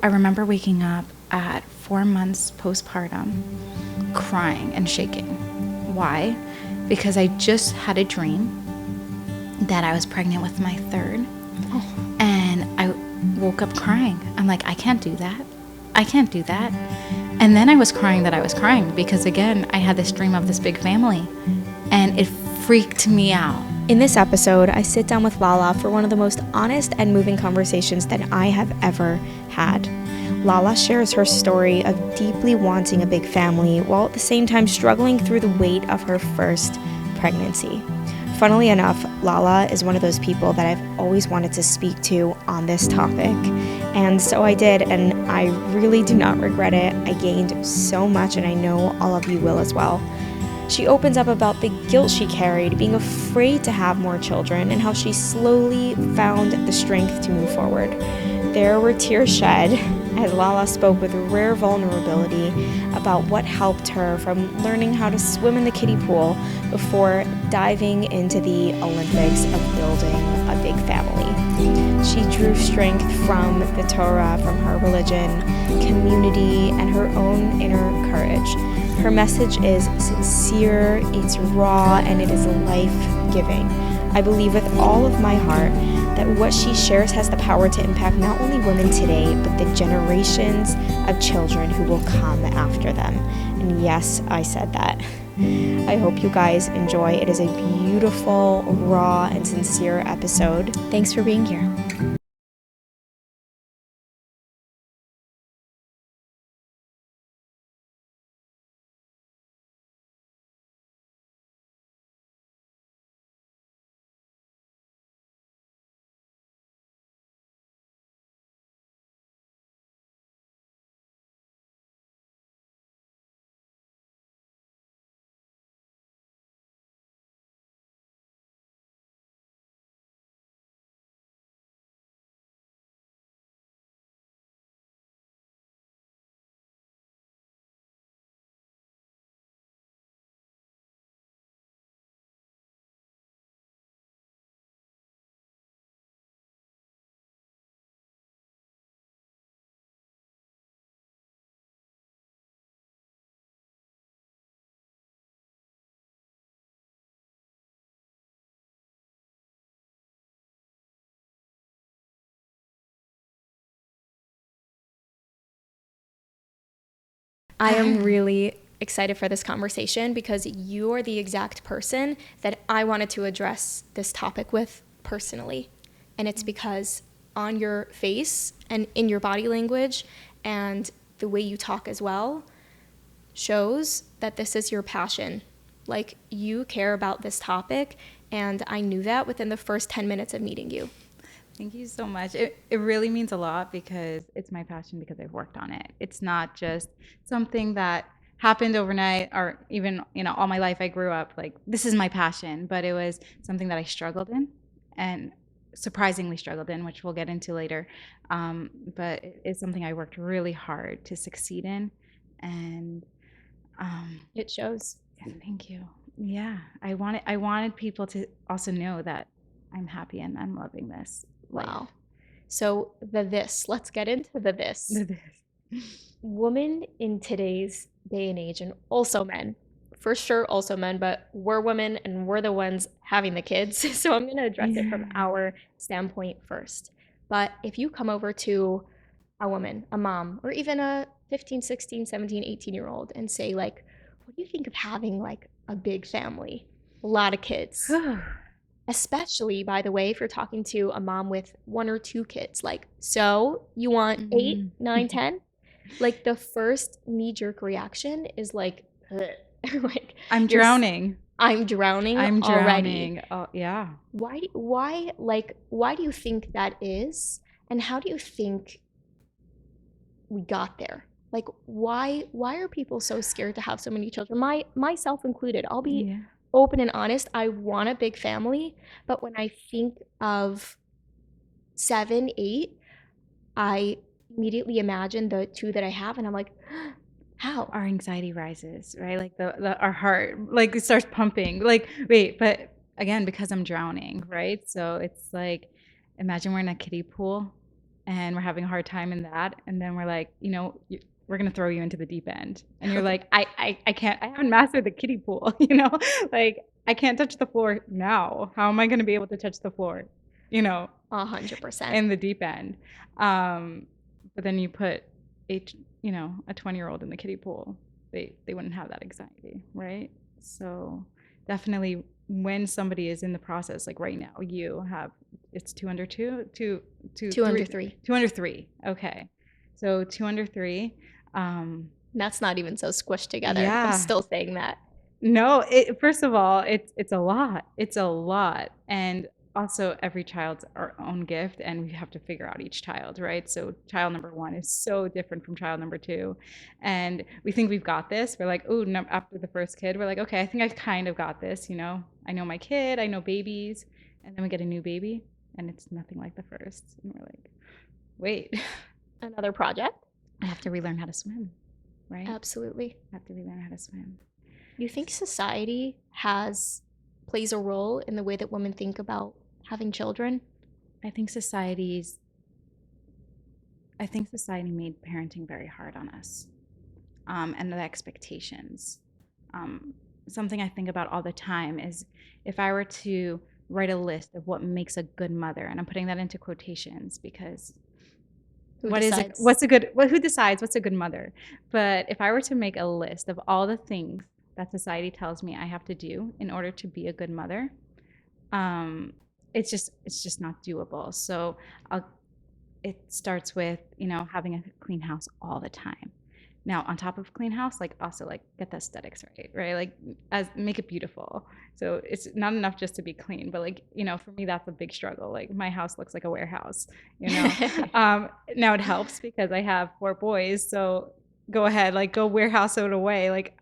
I remember waking up at 4 months postpartum, crying and shaking. Why? Because I just had a dream that I was pregnant with my third. And I woke up crying. I'm like, I can't do that. I can't do that. And then I was crying that I was crying because, again, I had this dream of this big family. And it freaked me out. In this episode, I sit down with Lala for one of the most honest and moving conversations that I have ever had. Lala shares her story of deeply wanting a big family while at the same time struggling through the weight of her first pregnancy. Funnily enough, Lala is one of those people that I've always wanted to speak to on this topic. And so I did, and I really do not regret it. I gained so much, and I know all of you will as well. She opens up about the guilt she carried, being afraid to have more children, and how she slowly found the strength to move forward. There were tears shed as Lala spoke with rare vulnerability about what helped her from learning how to swim in the kiddie pool before diving into the Olympics of building a big family. She drew strength from the Torah, from her religion, community, and her own inner courage. Her message is sincere, it's raw, and it is life-giving. I believe with all of my heart that what she shares has the power to impact not only women today, but the generations of children who will come after them. And yes, I said that. I hope you guys enjoy. It is a beautiful, raw, and sincere episode. Thanks for being here. I am really excited for this conversation because you are the exact person that I wanted to address this topic with personally. And it's because on your face and in your body language and the way you talk as well shows that this is your passion. Like, you care about this topic, and I knew that within the first 10 minutes of meeting you. Thank you so much. It really means a lot because it's my passion because I've worked on it. It's not just something that happened overnight or even, all my life I grew up like, this is my passion, but it was something that I struggled in and surprisingly struggled in, which we'll get into later. But it's something I worked really hard to succeed in. And It shows. thank you. Yeah, I wanted people to also know that I'm happy and I'm loving this. Wow. So let's get into the this. Women in today's day and age, and also men, for sure also men, but we're women and we're the ones having the kids. So I'm going to address it from our standpoint first. But if you come over to a woman, a mom, or even a 15, 16, 17, 18-year-old and say, like, what do you think of having like a big family, a lot of kids? Especially, by the way, if you're talking to a mom with 1 or 2 kids, like, so you want 8, 9, 10? Like, the first knee-jerk reaction is like, like, I'm drowning. I'm drowning already. Oh, yeah. Why do you think that is? And how do you think we got there? Like, why are people so scared to have so many children? Myself included. I'll be open and honest. I want a big family, but when I think of 7, 8, I immediately imagine the 2 that I have, and I'm like, how? Our anxiety rises, right? Like our heart, like, it starts pumping. Like, wait, but again, because I'm drowning, right? So it's like, imagine we're in a kiddie pool and we're having a hard time in that, and then we're like, we're gonna throw you into the deep end, and you're like, I can't, I haven't mastered the kiddie pool, like I can't touch the floor now. How am I gonna be able to touch the floor, 100%. in the deep end? But then you put a 20-year-old in the kiddie pool, they wouldn't have that anxiety, right? So definitely when somebody is in the process, like right now, it's 2 under 2, 2 under 3. 2 under 3. Okay. So 2 under 3. That's not even so squished together. Yeah. I'm still saying that. No, first of all, it's a lot. It's a lot. And also every child's our own gift, and we have to figure out each child, right? So child number 1 is so different from child number 2. And we think we've got this. We're like, oh, no, after the first kid, we're like, okay, I think I kind of got this, I know my kid, I know babies. And then we get a new baby and it's nothing like the first. And we're like, wait. Another project? I have to relearn how to swim, right? Absolutely. I have to relearn how to swim. You think society plays a role in the way that women think about having children? I think society made parenting very hard on us, and the expectations. Something I think about all the time is if I were to write a list of what makes a good mother, and I'm putting that into quotations because who decides what's a good mother? But if I were to make a list of all the things that society tells me I have to do in order to be a good mother, it's just not doable. So it starts with, having a clean house all the time. Now, on top of clean house, also get the aesthetics right? Make it beautiful. So it's not enough just to be clean, but for me, that's a big struggle. My house looks like a warehouse, Now it helps because I have 4 boys. So go ahead, go warehouse it away.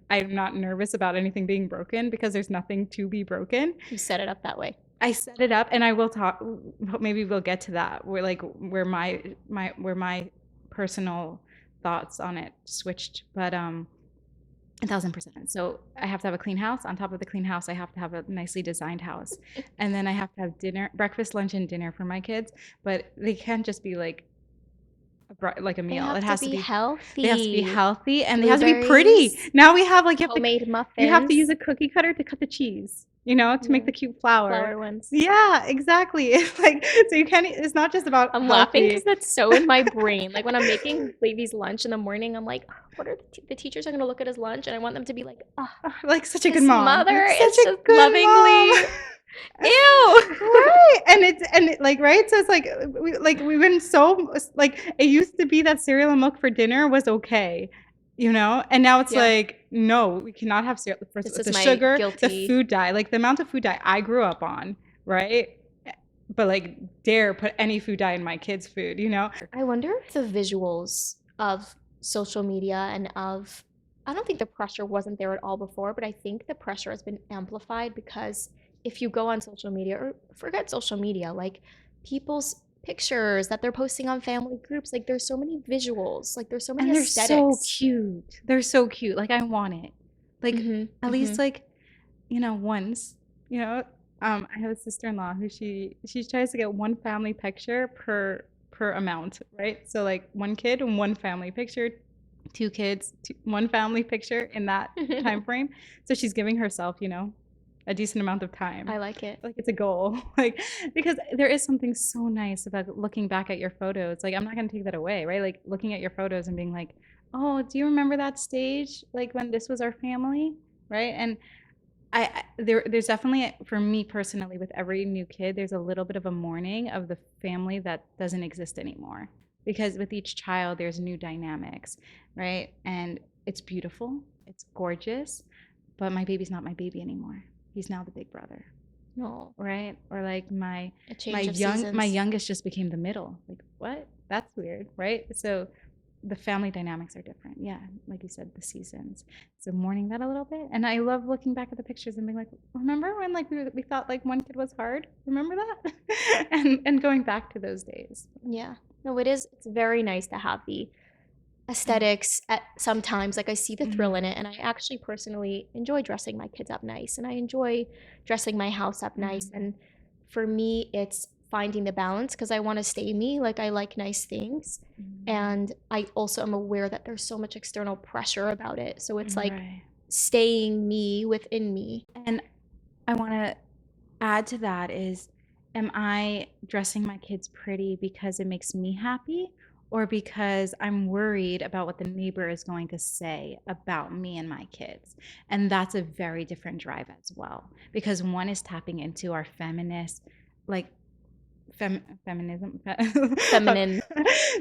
I'm not nervous about anything being broken because there's nothing to be broken. You set it up that way. I set it up, and I will talk. Maybe we'll get to that where my personal thoughts on it switched, but 1,000%. So I have to have a clean house. On top of the clean house, I have to have a nicely designed house, and then I have to have breakfast, lunch, and dinner for my kids. But they can't just be a meal. It has to be healthy. They have to be healthy, and they have to be pretty. Now we have homemade muffins. You have to use a cookie cutter to cut the cheese, to make the cute flower ones. Yeah, exactly. It's so you can't. It's not just about. I'm laughing because that's so in my brain. When I'm making baby's lunch in the morning, I'm like, what are the teachers are gonna look at his lunch, and I want them to be like, such a good mom. Mother such is a just good lovingly. Mom. Ew. Right. And right. So it's we've been so it used to be that cereal and milk for dinner was okay, and now it's no, we cannot have cereal. The sugar, the food dye, the amount of food dye I grew up on, right? But dare put any food dye in my kids' food, I wonder if the visuals of social media and I don't think the pressure wasn't there at all before, but I think the pressure has been amplified because if you go on social media, or forget social media, people's pictures that they're posting on family groups, there's so many visuals, there's so many aesthetics. They're so cute. They're so cute. I want it. At least once, I have a sister-in-law who she tries to get one family picture per amount, right? So 1 kid and 1 family picture, 2 kids, 1 family picture in that time frame. So she's giving herself, a decent amount of time. I like it. It's a goal. Because there is something so nice about looking back at your photos. I'm not going to take that away, right? Looking at your photos and being oh, do you remember that stage? When this was our family, right? And there's definitely, for me personally, with every new kid, there's a little bit of a mourning of the family that doesn't exist anymore. Because with each child, there's new dynamics, right? And it's beautiful. It's gorgeous. But my baby's not my baby anymore. He's now the big brother. No. Right? Or my seasons. My youngest just became the middle. What? That's weird, right? So the family dynamics are different. Yeah, like you said, the seasons. So mourning that a little bit. And I love looking back at the pictures and being remember when we thought 1 kid was hard? Remember that? and going back to those days. Yeah. No, it is. It's very nice to have the aesthetics at sometimes. I see the thrill in it, and I actually personally enjoy dressing my kids up nice, and I enjoy dressing my house up nice. And for me, it's finding the balance because I want to stay me. Like, I like nice things. And I also am aware that there's so much external pressure about it. So it's like staying me within me. And I want to add to that is, am I dressing my kids pretty because it makes me happy, or because I'm worried about what the neighbor is going to say about me and my kids? And that's a very different drive as well, because one is tapping into our feminist, like feminism, Feminine.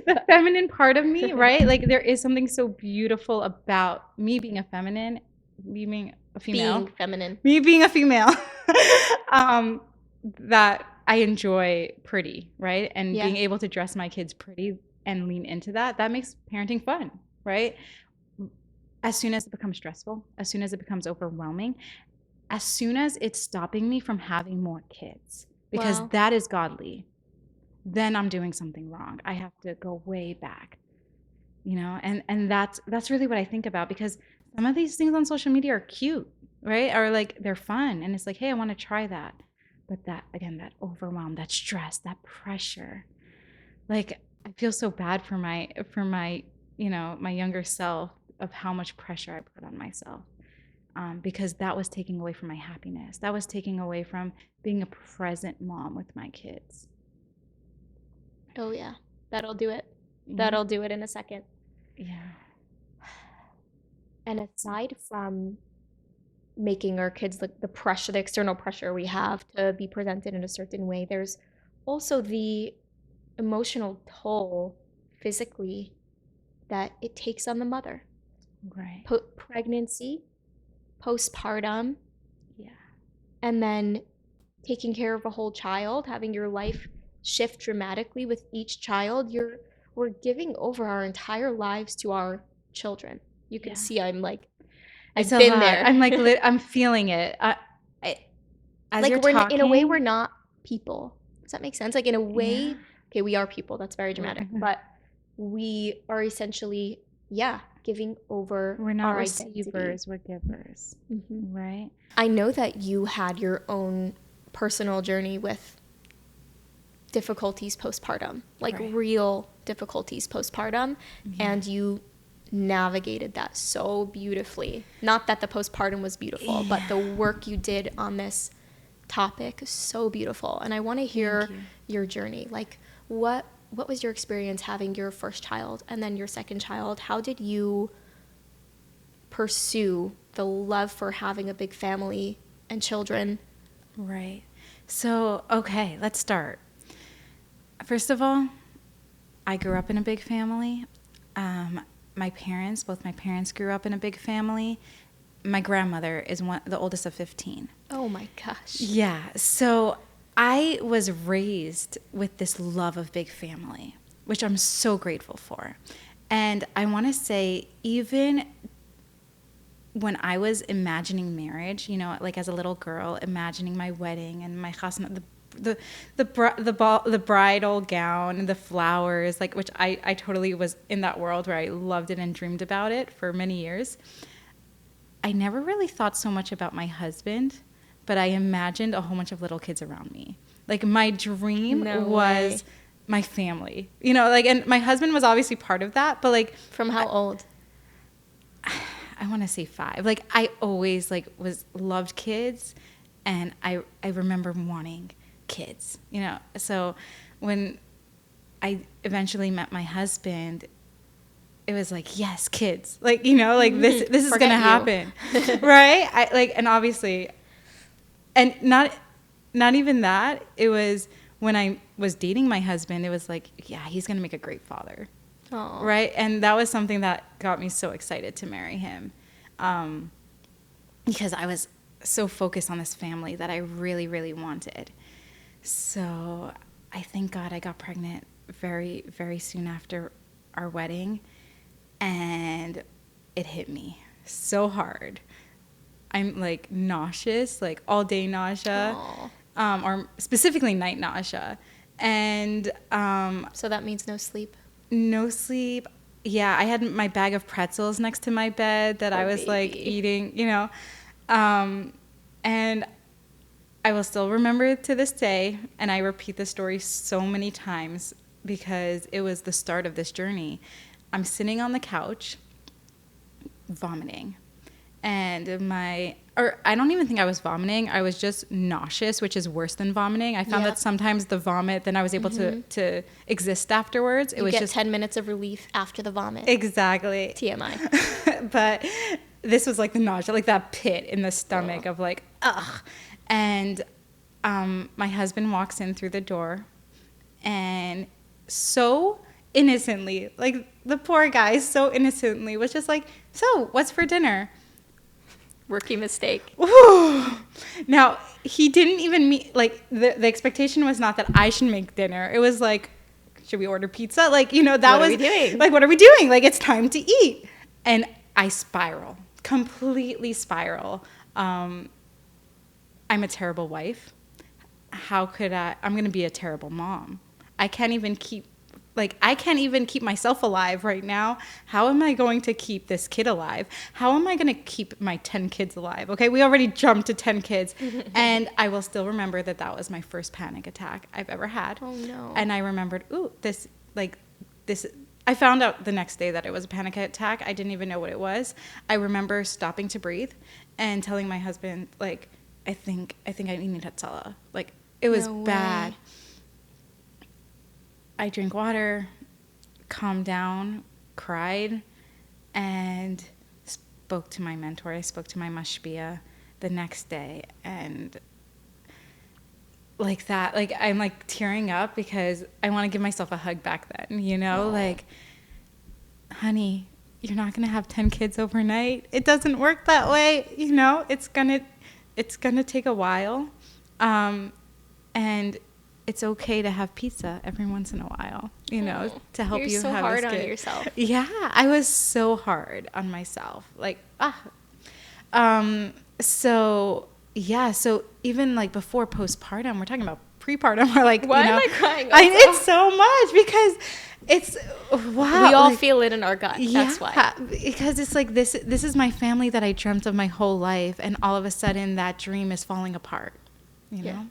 the feminine part of me, right? Like, there is something so beautiful about me being a feminine, me being a female, Being feminine. me being a female, that I enjoy pretty, right? And being able to dress my kids pretty and lean into that, that makes parenting fun, right? As soon as it becomes stressful, as soon as it becomes overwhelming, as soon as it's stopping me from having more kids, because that is godly, then I'm doing something wrong. I have to go way back, you know? And that's really what I think about, because some of these things on social media are cute, right? Or like, they're fun. And it's like, hey, I want to try that. But that, again, that overwhelm, that stress, that pressure, like, I feel so bad for my, you know, my younger self, of how much pressure I put on myself. Because that was taking away from my happiness. That was taking away from being a present mom with my kids. Oh, yeah. That'll do it. That'll do it in a second. Yeah. And aside from making our kids, like, the pressure, the external pressure we have to be presented in a certain way, there's also the emotional toll physically that it takes on the mother. Right. Pregnancy, postpartum, Yeah. and then taking care of a whole child, having your life shift dramatically with each child. We're giving over our entire lives to our children. You can see I'm like, I've been there. I'm like, I'm feeling it. As like, you're talking, in a way, we're not people. Does that make sense? Like, in a way, okay, we are people. That's very dramatic. But we are essentially, giving over. We're not our receivers, identity. we're givers, right? I know that you had your own personal journey with difficulties postpartum, like real difficulties postpartum, and you navigated that so beautifully. Not that the postpartum was beautiful, but the work you did on this topic is so beautiful. And I want to hear your journey. Like, what was your experience having your first child and then your second child? How did you pursue the love for having a big family and children? Right. So, okay, let's start. First of all, I grew up in a big family. Both my parents grew up in a big family. My grandmother is the oldest of 15. Oh my gosh. Yeah. So I was raised with this love of big family, which I'm so grateful for. And I want to say, even when I was imagining marriage, you know, like as a little girl, imagining my wedding and my chasna, the bridal gown and the flowers, like, which I totally was in that world where I loved it and dreamed about it for many years. I never really thought so much about my husband, but I imagined a whole bunch of little kids around me. Like, my dream was my family, you know, like, and my husband was obviously part of that, but like. From how old? I want to say 5. Like, I always loved kids, and I remember wanting kids, you know. So when I eventually met my husband, it was like, yes, kids, like, you know, like this is going to happen. Right. And obviously, and not even that, it was when I was dating my husband, it was like, yeah, he's going to make a great father. Aww. Right. And that was something that got me so excited to marry him. Because I was so focused on this family that I really, really wanted. So I thank God I got pregnant very, very soon after our wedding, and it hit me so hard. I'm like nauseous, like all day nausea, or specifically night nausea. And so that means no sleep. No sleep. Yeah, I had my bag of pretzels next to my bed that I was like eating, you know. And I will still remember it to this day, and I repeat the story so many times because it was the start of this journey. I'm sitting on the couch vomiting, and I don't even think I was vomiting. I was just nauseous, which is worse than vomiting. I found that sometimes the vomit, then I was able to exist afterwards. You get 10 minutes of relief after the vomit. Exactly. TMI. But this was like the nausea, like that pit in the stomach of like, ugh. And my husband walks in through the door, and so innocently, like the poor guy so innocently was just like, so what's for dinner? Rookie mistake. Ooh. Now, he didn't even meet, like, the expectation was not that I should make dinner. It was like, should we order pizza? Like, that what was... What are we doing? Like, what are we doing? Like, it's time to eat. And I spiral. Completely spiral. I'm a terrible wife. How could I'm going to be a terrible mom. I can't even keep myself alive right now. How am I going to keep this kid alive? How am I going to keep my 10 kids alive? Okay, we already jumped to 10 kids. And I will still remember that was my first panic attack I've ever had. Oh, no. And I remembered, this, I found out the next day that it was a panic attack. I didn't even know what it was. I remember stopping to breathe and telling my husband, like, I think I need Hatsala. Like, it was bad. I drank water, calmed down, cried, and spoke to my mentor. I spoke to my mashpia the next day, and like that, like I'm like tearing up because I want to give myself a hug back then, like, honey, you're not going to have 10 kids overnight. It doesn't work that way. It's going to take a while. And it's okay to have pizza every once in a while, to help you have this kid. You're so hard on yourself. Yeah, I was so hard on myself. Like, so even like before postpartum, we're talking about prepartum. We're like, why am I crying? It's so much because it's, wow. We all feel it in our gut. That's why. Because it's like, this is my family that I dreamt of my whole life. And all of a sudden that dream is falling apart, know?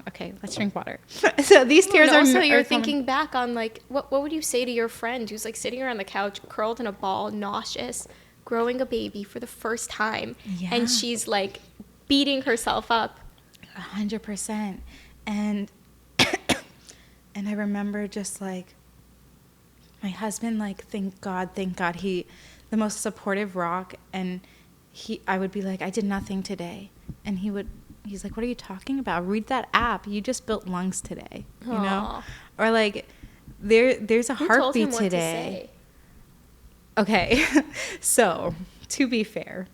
Okay, let's drink water. So these tears are... Also, you're thinking back on, like, what would you say to your friend who's, like, sitting around the couch, curled in a ball, nauseous, growing a baby for the first time, and she's, like, beating herself up? 100%. And I remember just, like, my husband, like, thank God, he, the most supportive rock, and I would be like, I did nothing today. And he's like, what are you talking about? Read that app. You just built lungs today, Or like, there's a heartbeat today. Okay. So to be fair,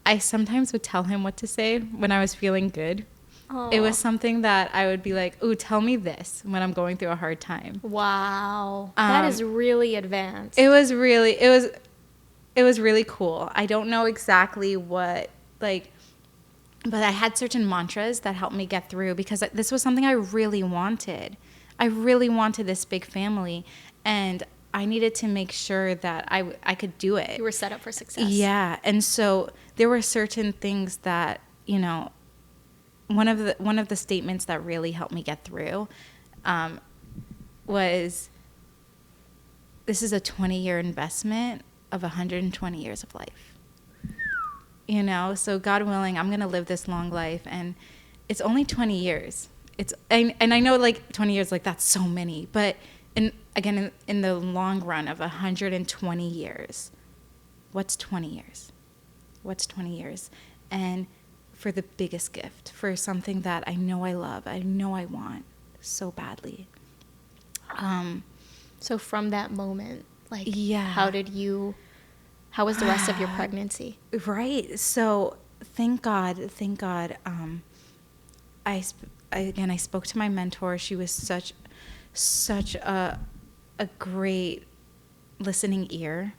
I sometimes would tell him what to say when I was feeling good. Aww. It was something that I would be like, ooh, tell me this when I'm going through a hard time. Wow. That is really advanced. It was really cool. I don't know exactly what, like, but I had certain mantras that helped me get through because this was something I really wanted. I really wanted this big family, and I needed to make sure that I could do it. You were set up for success. Yeah, and so there were certain things that, one of the statements that really helped me get through was, this is a 20-year investment of 120 years of life. So God willing, I'm going to live this long life, and it's only 20 years. And I know, like, 20 years, like, that's so many, but in the long run of 120 years, what's 20 years? What's 20 years? And for the biggest gift, for something that I know I love, I know I want so badly. So from that moment, like, how was the rest of your pregnancy? Right. So thank God. I spoke to my mentor. She was such a great listening ear,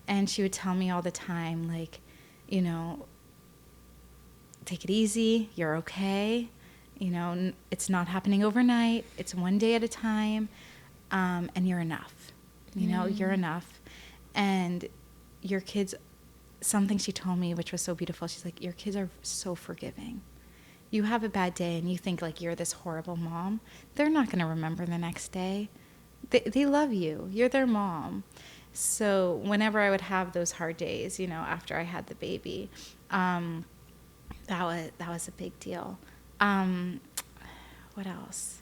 and she would tell me all the time, like, take it easy. You're okay. It's not happening overnight. It's one day at a time, and you're enough. You're enough, and your kids, something she told me, which was so beautiful, she's like, your kids are so forgiving. you have a bad day and you think like you're this horrible mom, they're not going to remember the next day. They love you. You're their mom. So whenever I would have those hard days, after I had the baby, that was a big deal. What else?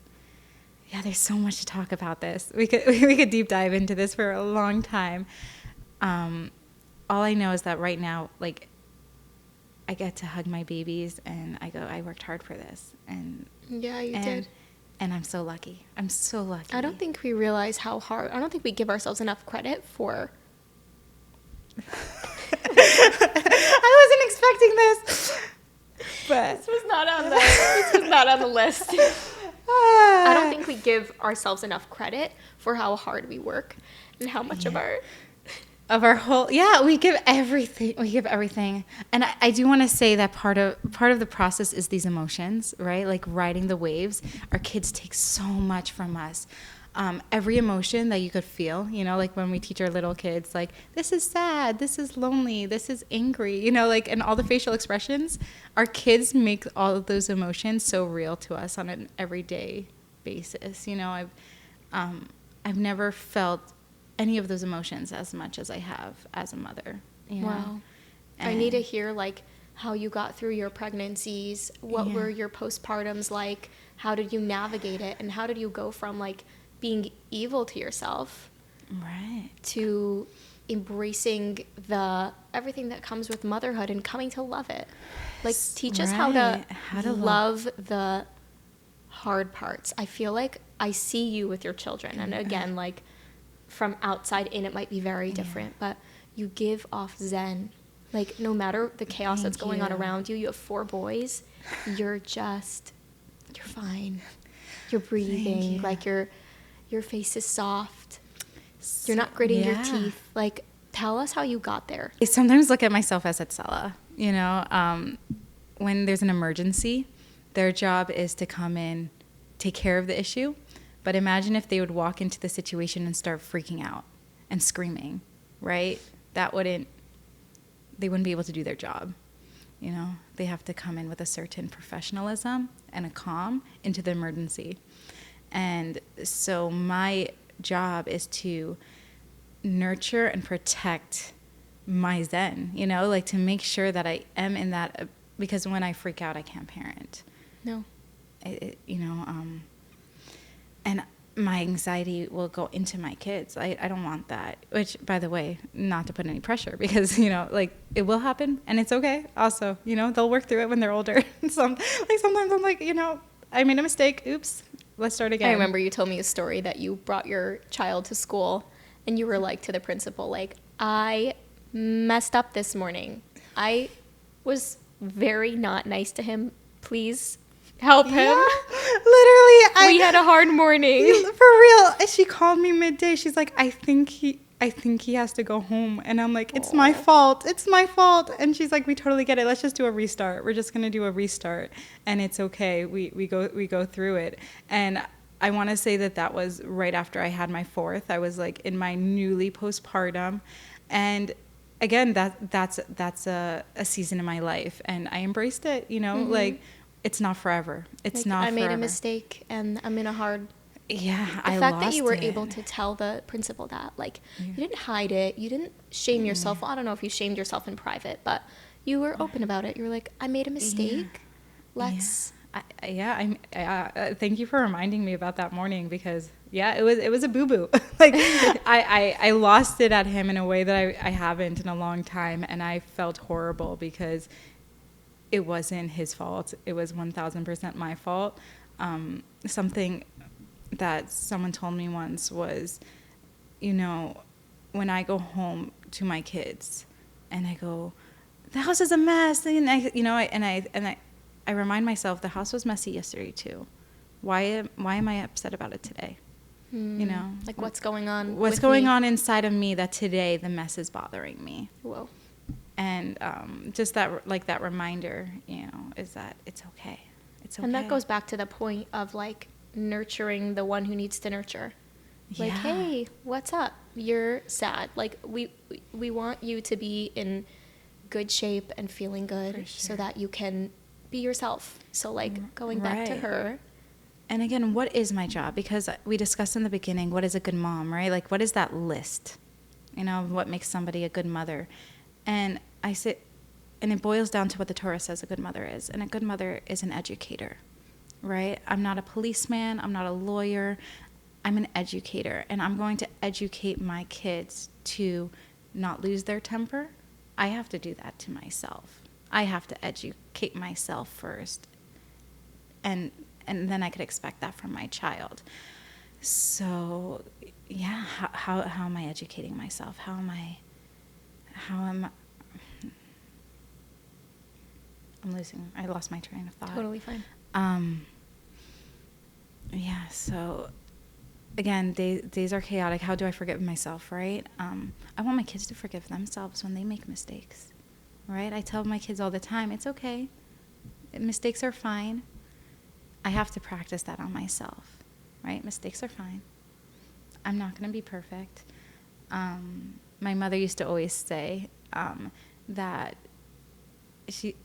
Yeah, there's so much to talk about this. We could deep dive into this for a long time. All I know is that right now, like, I get to hug my babies, and I worked hard for this, and yeah, you did. And I'm so lucky. I'm so lucky. I don't think we realize how hard. I don't think we give ourselves enough credit for. I wasn't expecting this, but this was not on the list. I don't think we give ourselves enough credit for how hard we work and how much of our whole, we give everything. And I do want to say that part of the process is these emotions, right? Like riding the waves. Our kids take so much from us. Every emotion that you could feel, like when we teach our little kids, like, this is sad, this is lonely, this is angry, like, and all the facial expressions, our kids make all of those emotions so real to us on an everyday basis. I've never felt any of those emotions as much as I have as a mother. Wow. I need to hear, like, how you got through your pregnancies. What were your postpartums like? How did you navigate it? And how did you go from, like, being evil to yourself, right, to embracing everything that comes with motherhood and coming to love it? Like, teach us how to love the hard parts. I feel like I see you with your children, and again, like, from outside in, it might be very different, but you give off zen. Like, no matter the chaos that's going on around you, you have 4 boys, you're fine. You're breathing, like, your face is soft. You're not gritting your teeth. Like, tell us how you got there. I sometimes look at myself as Lala. When there's an emergency, their job is to come in, take care of the issue. But imagine if they would walk into the situation and start freaking out and screaming, right? They wouldn't be able to do their job. They have to come in with a certain professionalism and a calm into the emergency. And so my job is to nurture and protect my zen, like to make sure that I am in that, because when I freak out, I can't parent. No. And my anxiety will go into my kids. I don't want that, which, by the way, not to put any pressure, because, like, it will happen and it's okay. Also, they'll work through it when they're older. Sometimes I'm like, I made a mistake. Oops. Let's start again. I remember you told me a story that you brought your child to school and you were like to the principal, like, I messed up this morning. I was very not nice to him. Please help him. Yeah, literally. We had a hard morning. For real. She called me midday. She's like, I think he has to go home. And I'm like, it's my fault. It's my fault. And she's like, we totally get it. Let's just do a restart. We're just going to do a restart. And it's okay. We go through it. And I want to say that was right after I had my 4th. I was like in my newly postpartum. And again, that's a season in my life. And I embraced it, like, it's not forever. It's not forever. I made a mistake and I'm in a hard... Yeah, the fact that you were able to tell the principal that, like, you didn't hide it, you didn't shame yourself. Well, I don't know if you shamed yourself in private, but you were open about it. You were like, I made a mistake. Let's... thank you for reminding me about that morning, because it was a boo-boo. Like, I lost it at him in a way that I haven't in a long time, and I felt horrible because it wasn't his fault. It was 1,000% my fault. Something that someone told me once was, when I go home to my kids and I go, the house is a mess, and I remind myself the house was messy yesterday too. Why am I upset about it today? Like, what's going on? What's going on inside of me that today the mess is bothering me? Whoa. And just that reminder, is that it's okay. It's okay. And that goes back to the point of, like, nurturing the one who needs to nurture. Like, hey, what's up? You're sad. Like, we want you to be in good shape and feeling good, so that you can be yourself. So like going back to Right. her. And again, what is my job? Because we discussed in the beginning, what is a good mom, right? Like, what is that list, of what makes somebody a good mother? And and it boils down to what the Torah says a good mother is. And a good mother is an educator, right? I'm not a policeman. I'm not a lawyer. I'm an educator. And I'm going to educate my kids to not lose their temper. I have to do that to myself. I have to educate myself first. And then I could expect that from my child. So, yeah, how am I educating myself? I lost my train of thought. Totally fine. Yeah, so again, days are chaotic. How do I forgive myself, right? I want my kids to forgive themselves when they make mistakes, right? I tell my kids all the time, it's okay. Mistakes are fine. I have to practice that on myself, right? Mistakes are fine. I'm not going to be perfect. My mother used to always say that she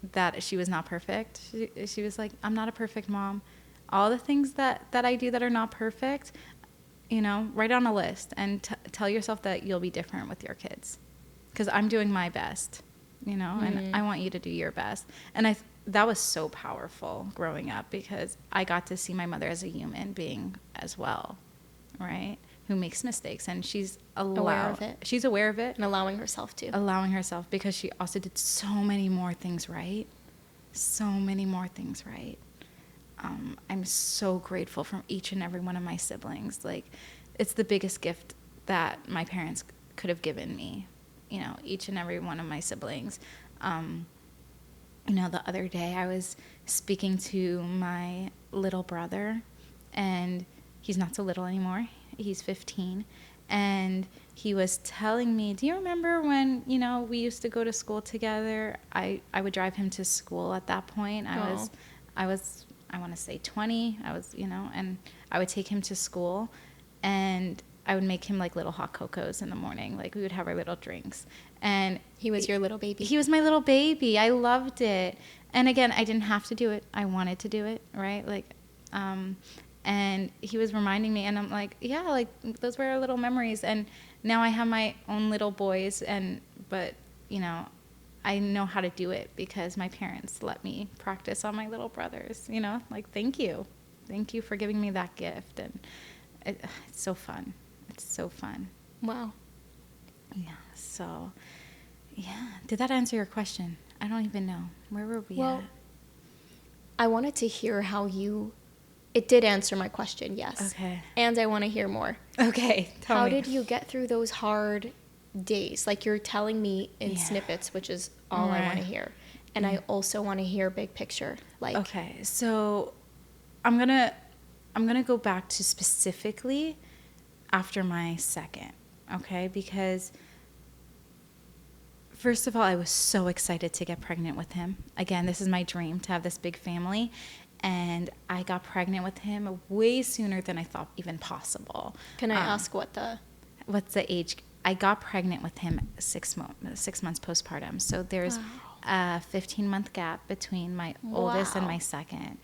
was not perfect. She was like, I'm not a perfect mom. All the things that I do that are not perfect, write on a list and tell yourself that you'll be different with your kids, because I'm doing my best, and I want you to do your best. And that was so powerful growing up, because I got to see my mother as a human being as well, right? Who makes mistakes, and she's aware of it. She's aware of it. And allowing herself to. Because she also did so many more things right. So many more things right. I'm so grateful from each and every one of my siblings. Like, it's the biggest gift that my parents could have given me, each and every one of my siblings. The other day I was speaking to my little brother, and he's not so little anymore. He's 15. And he was telling me, do you remember when, we used to go to school together? I would drive him to school at that point. I want to say 20. And I would take him to school, and I would make him like little hot cocos in the morning. Like, we would have our little drinks. And he was your little baby. He was my little baby. I loved it. And again, I didn't have to do it. I wanted to do it, right? And he was reminding me, and I'm like, yeah, like, those were our little memories. And now I have my own little boys, but I know how to do it because my parents let me practice on my little brothers, like, thank you. Thank you for giving me that gift. And it's so fun. It's so fun. Wow. Yeah. So, yeah. Did that answer your question? I don't even know. Where were we at? I wanted to hear it did answer my question, yes. Okay. And I want to hear more. Okay. How did you get through those hard days? Like, you're telling me in snippets, which is all I want to hear. And I also want to hear big picture. Like, okay. So I'm gonna go back to specifically after my second, okay? Because first of all, I was so excited to get pregnant with him. Again, this is my dream, to have this big family. And I got pregnant with him way sooner than I thought even possible. Can I ask what's the age? I got pregnant with him 6 months postpartum. So there's a 15-month gap between my oldest and my second.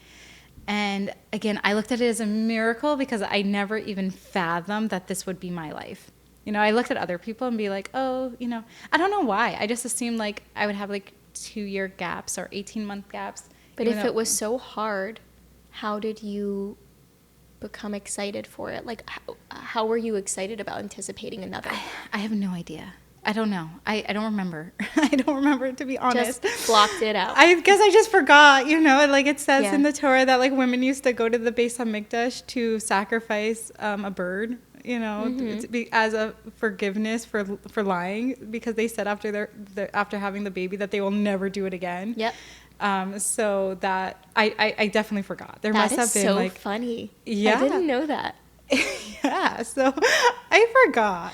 And again, I looked at it as a miracle, because I never even fathomed that this would be my life. I looked at other people and be like, oh, I don't know why. I just assumed like I would have like 2-year gaps or 18-month gaps. But if it was so hard, how did you become excited for it? Like, how were you excited about anticipating another? I have no idea. I don't know. I don't remember. I don't remember, to be honest. Just blocked it out. I guess I just forgot, like it says in the Torah that like women used to go to the Beis HaMikdash to sacrifice a bird, as a forgiveness for lying, because they said after having the baby that they will never do it again. Yep. So that I definitely forgot. There must have been so like funny. Yeah. I didn't know that. Yeah, so I forgot,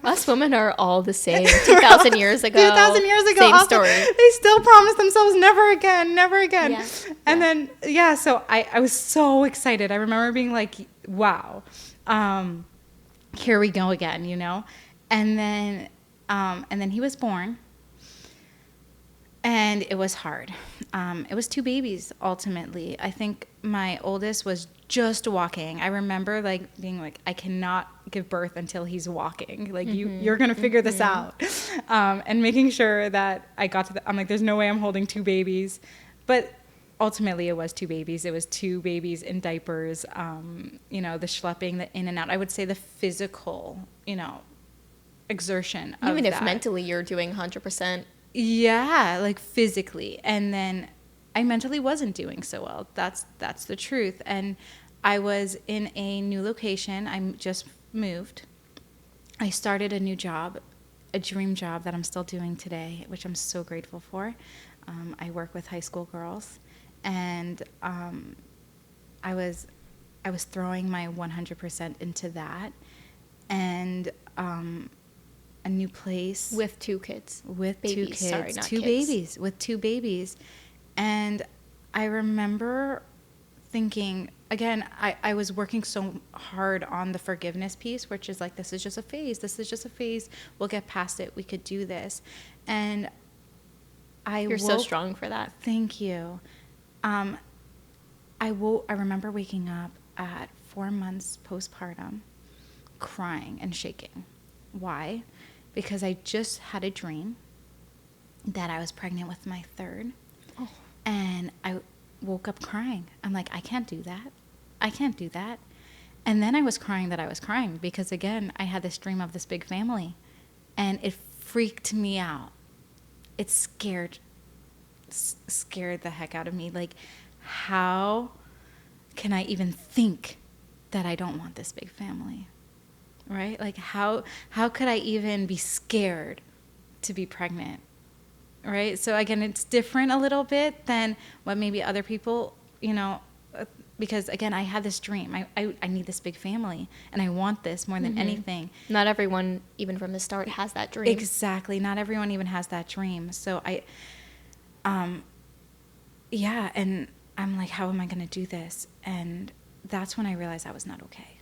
Us women are all the same. 2,000 years ago. 2,000 years ago. Same also, story. They still promised themselves never again, never again. Yeah. And then, so I was so excited. I remember being like, wow, here we go again, And then he was born. And it was hard. It was 2 babies, ultimately. I think my oldest was just walking. I remember like being like, I cannot give birth until he's walking. Like you're going to figure this out. And making sure that I got to I'm like, there's no way I'm holding 2 babies. But ultimately it was 2 babies. It was 2 babies in diapers. You know, the schlepping, the in and out. I would say the physical, you know, exertion of Even if that. mentally you're doing 100%. Yeah, like physically. And then I mentally wasn't doing so well. That's the truth. And I was in a new location. I just moved. I started a new job, a dream job that I'm still doing today, which I'm so grateful for. I work with high school girls, and I was throwing my 100% into that, and a new place With 2 kids. with Babies. 2 kids, Sorry, not 2 kids. babies, with 2 babies. And I remember thinking, again, I was working so hard on the forgiveness piece, which is like, this is just a phase. This is just a phase. We'll get past it. We could do this. And You're so strong for that. Thank you. I remember waking up at 4 months postpartum, crying and shaking. Why? Because I just had a dream that I was pregnant with my 3rd. Oh. And I woke up crying. I'm like, I can't do that. I can't do that. And then I was crying that I was crying because, again, I had this dream of this big family. And it freaked me out. It scared the heck out of me. Like, how can I even think that I don't want this big family? Right? Like, how could I even be scared to be pregnant? Right? So again, it's different a little bit than what maybe other people, you know, because again, I had this dream. I need this big family, and I want this more than anything. Not everyone, even from the start, has that dream. Exactly. Not everyone even has that dream. So yeah, and I'm like, how am I going to do this? And that's when I realized I was not okay.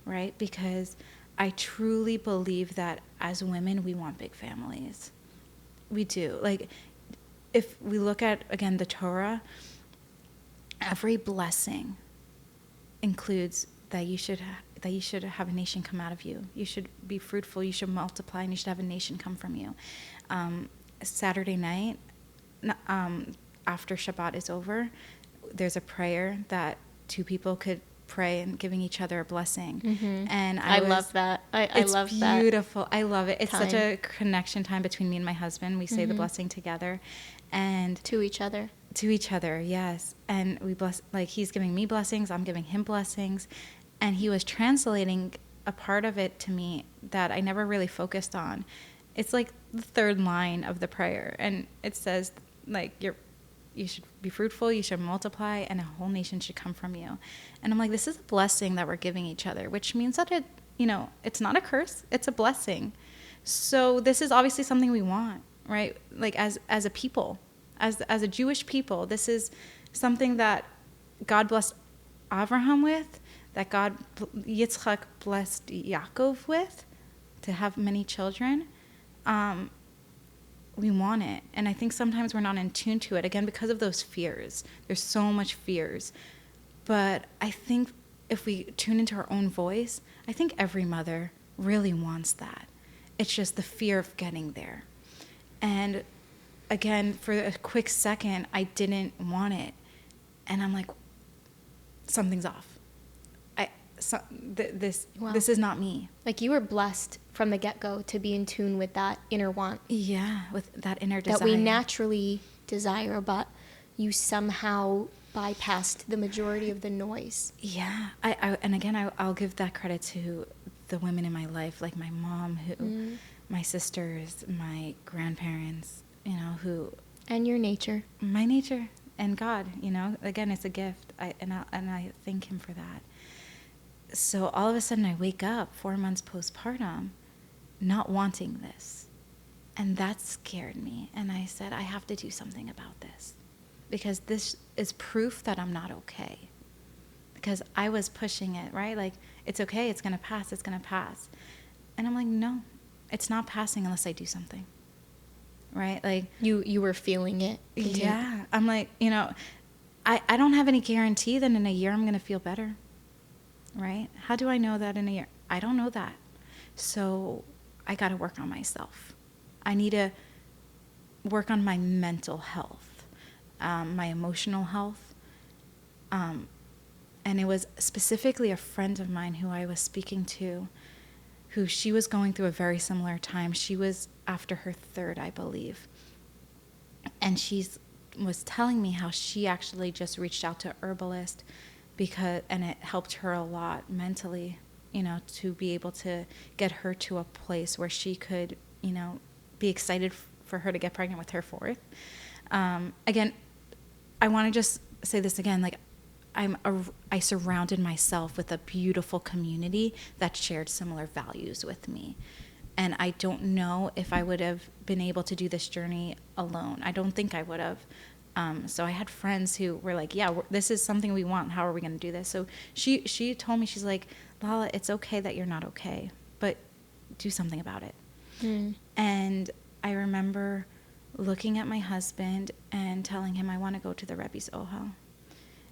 Right? Because I truly believe that as women, we want big families. We do. Like, if we look at, again, the Torah, every blessing includes that you should have a nation come out of you. You should be fruitful. You should multiply, and you should have a nation come from you. Saturday night, after Shabbat is over, there's a prayer that 2 people could pray and giving each other a blessing. And I love that. I love that. It's beautiful. I love it. It's time. such a connection time between me and my husband. We say the blessing together, and To each other. to each other, yes. And we bless, like, he's giving me blessings, I'm giving him blessings. And he was translating a part of it to me that I never really focused on. It's like the 3rd line of the prayer, and it says, like, you should be fruitful, you should multiply, and a whole nation should come from you. And I'm like, this is a blessing that we're giving each other, which means that it, you know, it's not a curse, it's a blessing. So this is obviously something we want, right? Like, as a people, as a Jewish people, this is something that God blessed Abraham with, that Yitzchak blessed Yaakov with, to have many children. We want it. And I think sometimes we're not in tune to it, again, because of those fears. There's so much fears. But I think if we tune into our own voice, I think every mother really wants that. It's just the fear of getting there. And again, for a quick second, I didn't want it. And I'm like, something's off. This is not me. Like, you were blessed from the get-go to be in tune with that inner want. Yeah, with that inner desire. That we naturally desire, but you somehow bypassed the majority of the noise. Yeah. And again, I'll give that credit to the women in my life, like my mom, my sisters, my grandparents, you know, who... And your nature. My nature and God, you know. Again, it's a gift. And I thank him for that. So all of a sudden I wake up 4 months postpartum not wanting this. And that scared me. And I said, I have to do something about this. Because this is proof that I'm not okay. Because I was pushing it, right? Like, it's okay, it's going to pass, it's going to pass. And I'm like, no, it's not passing unless I do something. right? Like, you were feeling it. yeah, I'm like, I don't have any guarantee that in a year I'm going to feel better, right? How do I know that in a year? I don't know that. So I got to work on myself. I need to work on my mental health, my emotional health. And it was specifically a friend of mine who I was speaking to, who she was going through a very similar time. She was after her third, I believe. And she was telling me how she actually just reached out to a herbalist and it helped her a lot mentally, to be able to get her to a place where she could, be excited for her to get pregnant with her fourth. Again, I want to just say this again, like, I surrounded myself with a beautiful community that shared similar values with me. And I don't know if I would have been able to do this journey alone. I don't think I would have. So I had friends who were like, yeah, this is something we want. How are we going to do this? So she told me, she's like, Lala, it's okay that you're not okay, but do something about it. And I remember looking at my husband and telling him I want to go to the Rebbe's Ohel.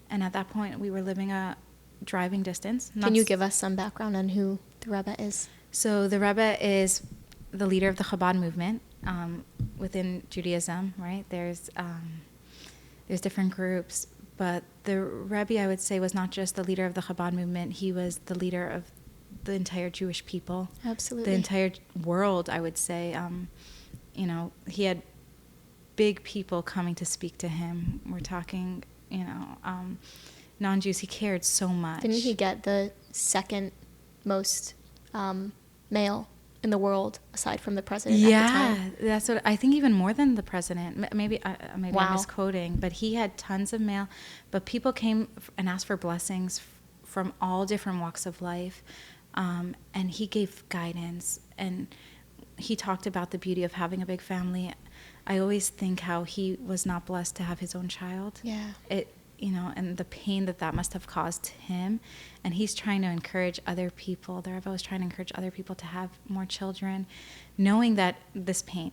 And at that point, we were living a driving distance. Can you give us some background on who the Rebbe is? So the Rebbe is the leader of the Chabad movement within Judaism, right? There's different groups, but the Rebbe, I would say, was not just the leader of the Chabad movement. He was the leader of the entire Jewish people. Absolutely. The entire world, I would say. He had big people coming to speak to him. We're talking, non-Jews. He cared so much. Didn't he get the second most male in the world aside from the president at the time? Yeah, that's what I think, even more than the president. Maybe I'm misquoting, but he had tons of mail. But people came and asked for blessings from all different walks of life, and he gave guidance, and he talked about the beauty of having a big family. I always think how he was not blessed to have his own child. Yeah. And the pain that must have caused him. And he's trying to encourage other people. The Rebbe was trying to encourage other people to have more children, knowing that this pain,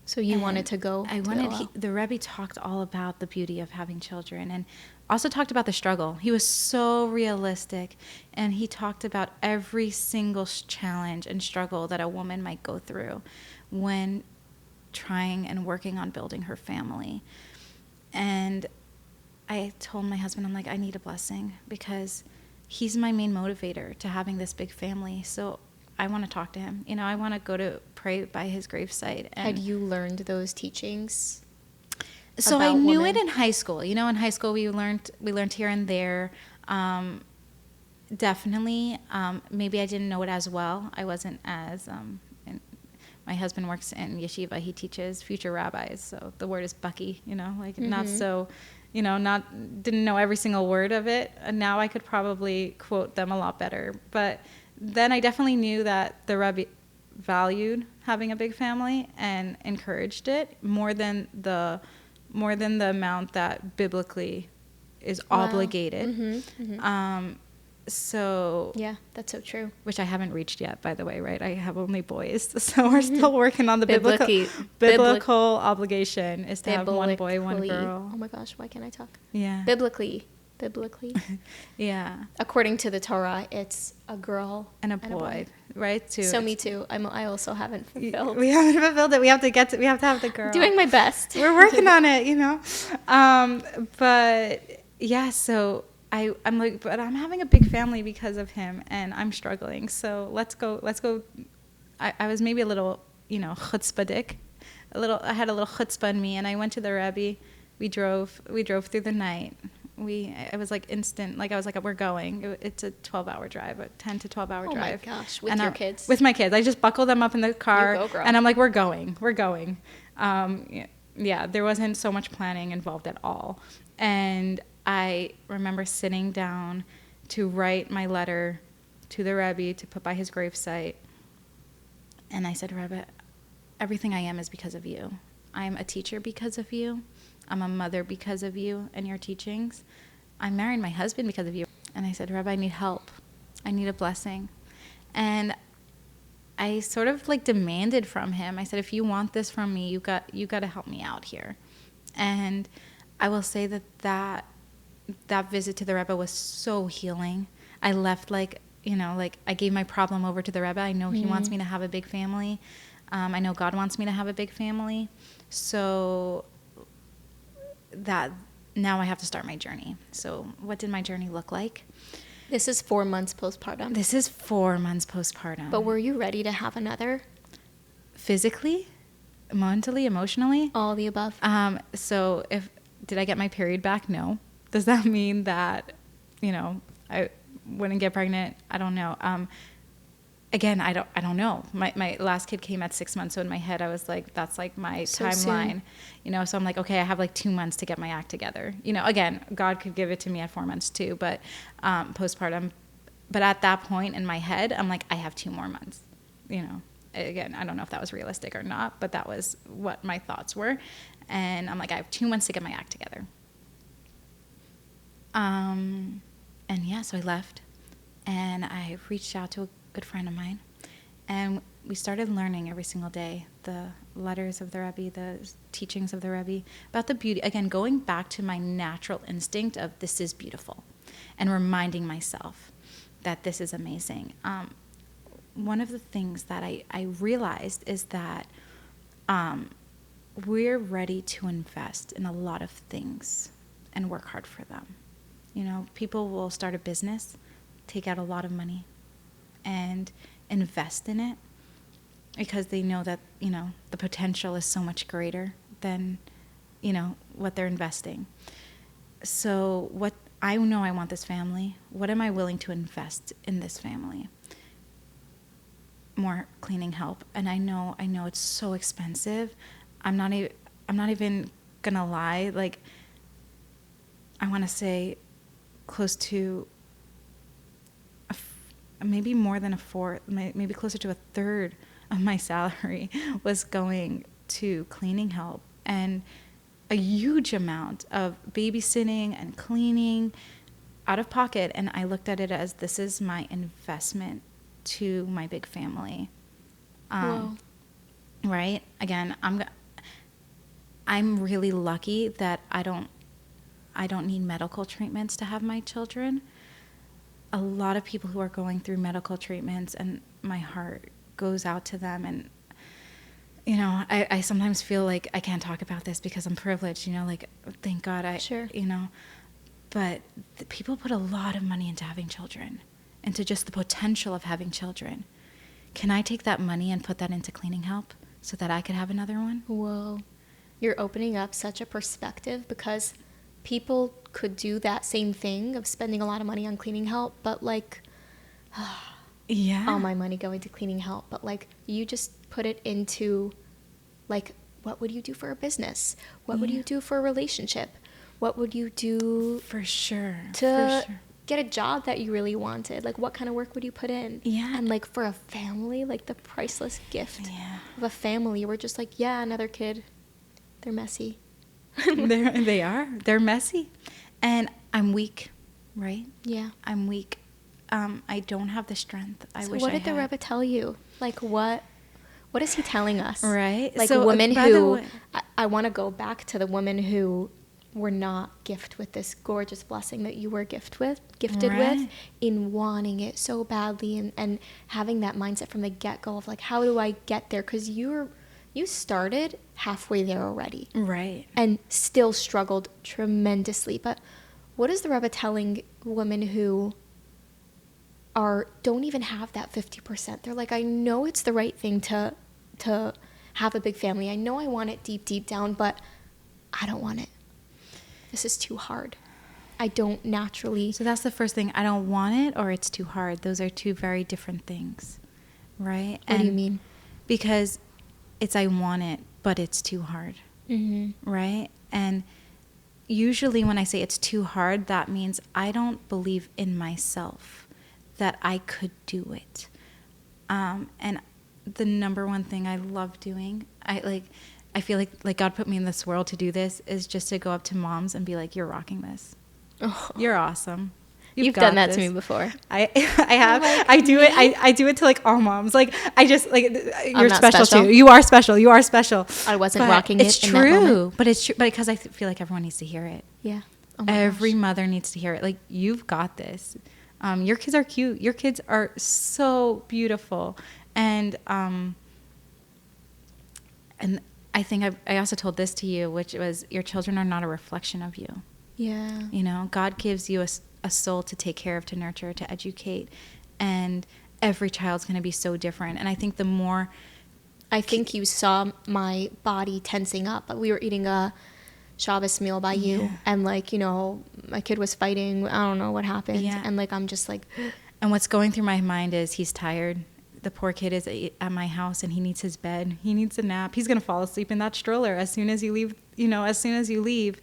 So you wanted to go? The Rebbe talked all about the beauty of having children, and also talked about the struggle. He was so realistic, and he talked about every single challenge and struggle that a woman might go through when trying and working on building her family. And I told my husband, I'm like, I need a blessing, because he's my main motivator to having this big family. So I want to talk to him. I want to go to pray by his gravesite. And had you learned those teachings? So I knew it in high school. In high school we learned here and there. Definitely. Maybe I didn't know it as well. I wasn't as. My husband works in yeshiva. He teaches future rabbis. So the word is bucky. Not so. Didn't know every single word of it. And now I could probably quote them a lot better. But then I definitely knew that the Rebbe valued having a big family and encouraged it more than the amount that biblically is obligated. So yeah, that's so true. Which I haven't reached yet, by the way, right? I have only boys, so we're still working on the biblical obligation is to have one boy, one girl. Oh my gosh, why can't I talk? Yeah. Biblically. Yeah. According to the Torah, it's a girl and a boy, right? Too. So me too. I also haven't fulfilled. We haven't fulfilled it. We have to have the girl. Doing my best. We're working on it, But yeah, so I'm like, but I'm having a big family because of him, and I'm struggling. So let's go. I was maybe a little, chutzpahdik. I had a little chutzpah in me, and I went to the Rebbe. We drove through the night. It was like instant, like I was like, we're going. It's a 12-hour drive, a 10 to 12-hour drive. Oh my gosh, with your kids? With my kids. I just buckled them up in the car, you go, girl. And I'm like, we're going. Yeah, there wasn't so much planning involved at all. And I remember sitting down to write my letter to the Rebbe to put by his gravesite. And I said, Rebbe, everything I am is because of you. I'm a teacher because of you. I'm a mother because of you and your teachings. I married my husband because of you. And I said, Rebbe, I need help. I need a blessing. And I sort of like demanded from him. I said, if you want this from me, you got to help me out here. And I will say that visit to the Rebbe was so healing. I left like I gave my problem over to the Rebbe. I know he wants me to have a big family. I know God wants me to have a big family. So that now I have to start my journey. So what did my journey look like? This is 4 months postpartum. This is 4 months postpartum. But were you ready to have another? Physically, mentally, emotionally? All the above. So did I get my period back? No. Does that mean that, I wouldn't get pregnant? I don't know. Again, I don't know. My last kid came at 6 months, so in my head I was like, that's like my So timeline. So I'm like, okay, I have like 2 months to get my act together. Again, God could give it to me at 4 months too, but postpartum. But at that point in my head, I'm like, I have 2 more months. Again, I don't know if that was realistic or not, but that was what my thoughts were. And I'm like, I have 2 months to get my act together. So I left, and I reached out to a good friend of mine, and we started learning every single day the letters of the Rebbe, the teachings of the Rebbe, about the beauty. Again, going back to my natural instinct of this is beautiful, and reminding myself that this is amazing. One of the things that I realized is that we're ready to invest in a lot of things and work hard for them. People will start a business, take out a lot of money, and invest in it because they know that, the potential is so much greater than, what they're investing. So what I know, I want this family. What am I willing to invest in this family? More cleaning help. And I know it's so expensive. I'm not even gonna lie. Like, I want to say close to maybe more than a fourth, maybe closer to a third of my salary was going to cleaning help, and a huge amount of babysitting and cleaning out of pocket. And I looked at it as, this is my investment to my big family. Right? Again, I'm really lucky that I don't need medical treatments to have my children. A lot of people who are going through medical treatments, and my heart goes out to them. And, I sometimes feel like I can't talk about this because I'm privileged, like, thank God Sure. But people put a lot of money into having children, into just the potential of having children. Can I take that money and put that into cleaning help so that I could have another one? Whoa. You're opening up such a perspective, because people could do that same thing of spending a lot of money on cleaning help, but like, yeah, all my money going to cleaning help. But like, you just put it into, like, what would you do for a business? What would you do for a relationship? What would you do for sure to get a job that you really wanted? Like, what kind of work would you put in? Yeah. And like, for a family, like the priceless gift of a family, we're just like, yeah, another kid. They're messy. They're messy, and I'm weak, right? Yeah, I'm weak. I don't have the strength I wish I had. So what did the Rebbe tell you? Like, what is he telling us? Right. Like, so, women who, I want to go back to the women who were not gifted with this gorgeous blessing that you were gifted with, in wanting it so badly, and having that mindset from the get-go of like, how do I get there? Because you started halfway there already. Right. And still struggled tremendously. But what is the Rebbe telling women who don't even have that 50%? They're like, I know it's the right thing to have a big family. I know I want it deep down, but I don't want it. This is too hard. I don't naturally. So that's the first thing. I don't want it, or it's too hard. Those are two very different things, right? What do you mean? Because it's I want it, but it's too hard, right? And usually when I say it's too hard, that means I don't believe in myself that I could do it. And the number one thing I love doing, I feel like God put me in this world to do this, is just to go up to moms and be like, you're rocking this. Oh. You're awesome. You've done that to me before. I have. Like, I do it. I do it to like all moms. Like I just like you're special too. You are special. You are special. I wasn't rocking it. It's true, but it's true. But because I feel like everyone needs to hear it. Yeah. Oh Every mother needs to hear it. Like, you've got this. Your kids are cute. Your kids are so beautiful. And I think I also told this to you, which was your children are not a reflection of you. Yeah. You know, God gives you a soul to take care of, to nurture, to educate. And every child's going to be so different. And I think the more... I think you saw my body tensing up. We were eating a Shabbos meal by you, and like, you know, my kid was fighting. I don't know what happened, and like I'm just like, and what's going through my mind is he's tired. The poor kid is at my house, and he needs his bed. He needs a nap. He's gonna fall asleep in that stroller as soon as you leave. You know, as soon as you leave.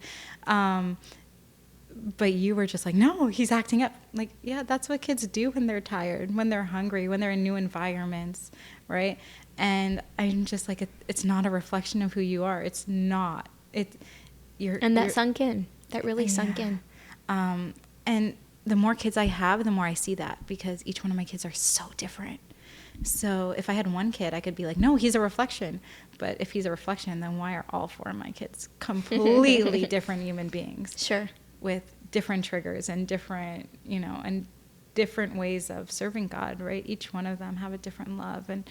But you were just like, no, he's acting up. Like, yeah, that's what kids do when they're tired, when they're hungry, when they're in new environments, right? And I'm just like, it's not a reflection of who you are. It's not. Sunk in. That really sunk in. And the more kids I have, the more I see that, because each one of my kids are so different. So if I had one kid, I could be like, no, he's a reflection. But if he's a reflection, then why are all four of my kids completely different human beings? Sure. With different triggers and different, you know, and different ways of serving God, right? Each one of them have a different love. And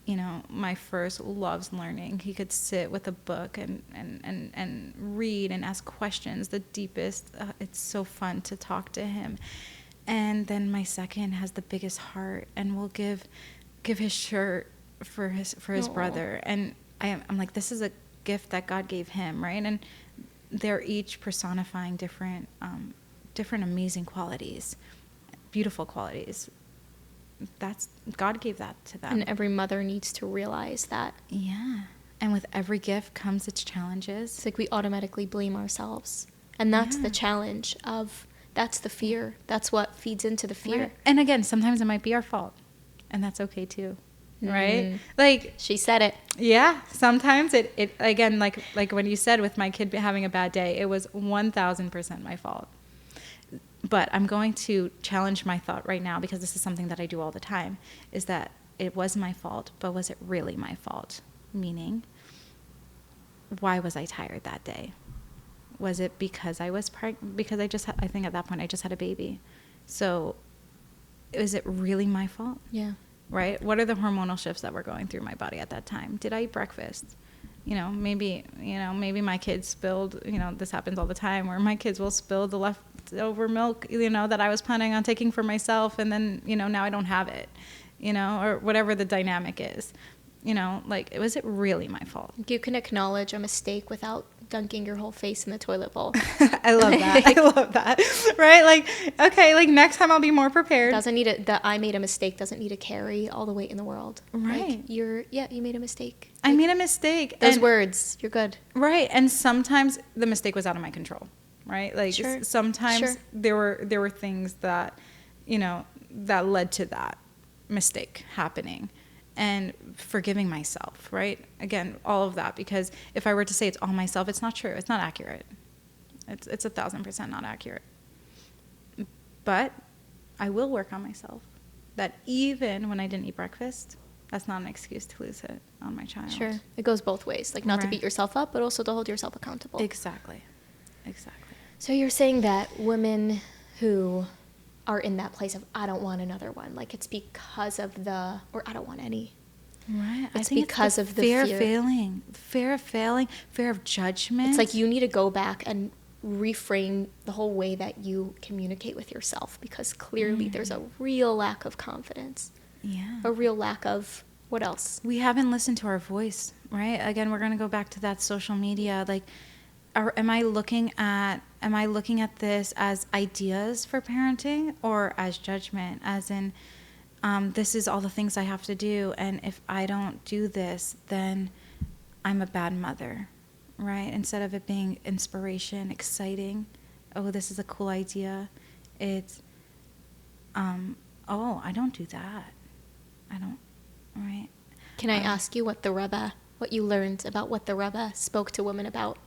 you know, my first loves learning. He could sit with a book and read and ask questions, the deepest. It's so fun to talk to him. And then my second has the biggest heart and will give his shirt for his brother. And I'm like, this is a gift that God gave him, right? And they're each personifying different amazing qualities, beautiful qualities. God gave that to them. And every mother needs to realize that. Yeah. And with every gift comes its challenges. It's like we automatically blame ourselves. And that's the challenge that's the fear. That's what feeds into the fear. Right. And again, sometimes it might be our fault. And that's okay too. Right? Like, she said it. Yeah. Sometimes it again, like when you said with my kid having a bad day, it was 1000% my fault. But I'm going to challenge my thought right now, because this is something that I do all the time, is that it was my fault, but was it really my fault? Meaning, why was I tired that day? Was it because I was pregnant? Because I think at that point I just had a baby. So is it really my fault? Yeah. Right? What are the hormonal shifts that were going through my body at that time? Did I eat breakfast? Maybe my kids spilled, this happens all the time, where my kids will spill the leftover milk, that I was planning on taking for myself. And then, now I don't have it, or whatever the dynamic is, was it really my fault? You can acknowledge a mistake without dunking your whole face in the toilet bowl. I love that. Right? Like, okay, like next time I'll be more prepared. The I made a mistake doesn't need to carry all the weight in the world. Right. Like you made a mistake. I made a mistake. Those words, you're good. Right. And sometimes the mistake was out of my control. Right? Like sometimes there were things that, that led to that mistake happening. And forgiving myself, right? Again, all of that, because if I were to say it's all myself, it's not true. It's not accurate. It's 1000% not accurate. But I will work on myself. That even when I didn't eat breakfast, that's not an excuse to lose it on my child. Sure. It goes both ways. Like not to beat yourself up, but also to hold yourself accountable. Exactly. So you're saying that women who are in that place of, I don't want another one. Like it's because of or I don't want any. Right. It's because of the fear of failing, fear of judgment. It's like you need to go back and reframe the whole way that you communicate with yourself, because clearly there's a real lack of confidence. Yeah. A real lack of what else? We haven't listened to our voice, right? Again, we're going to go back to that social media. Like, am I looking at this as ideas for parenting or as judgment, as in this is all the things I have to do, and if I don't do this, then I'm a bad mother, right? Instead of it being inspiration, exciting, oh, this is a cool idea, it's oh, I don't do that, right? Can I ask you what you learned about what the Rebbe spoke to women about?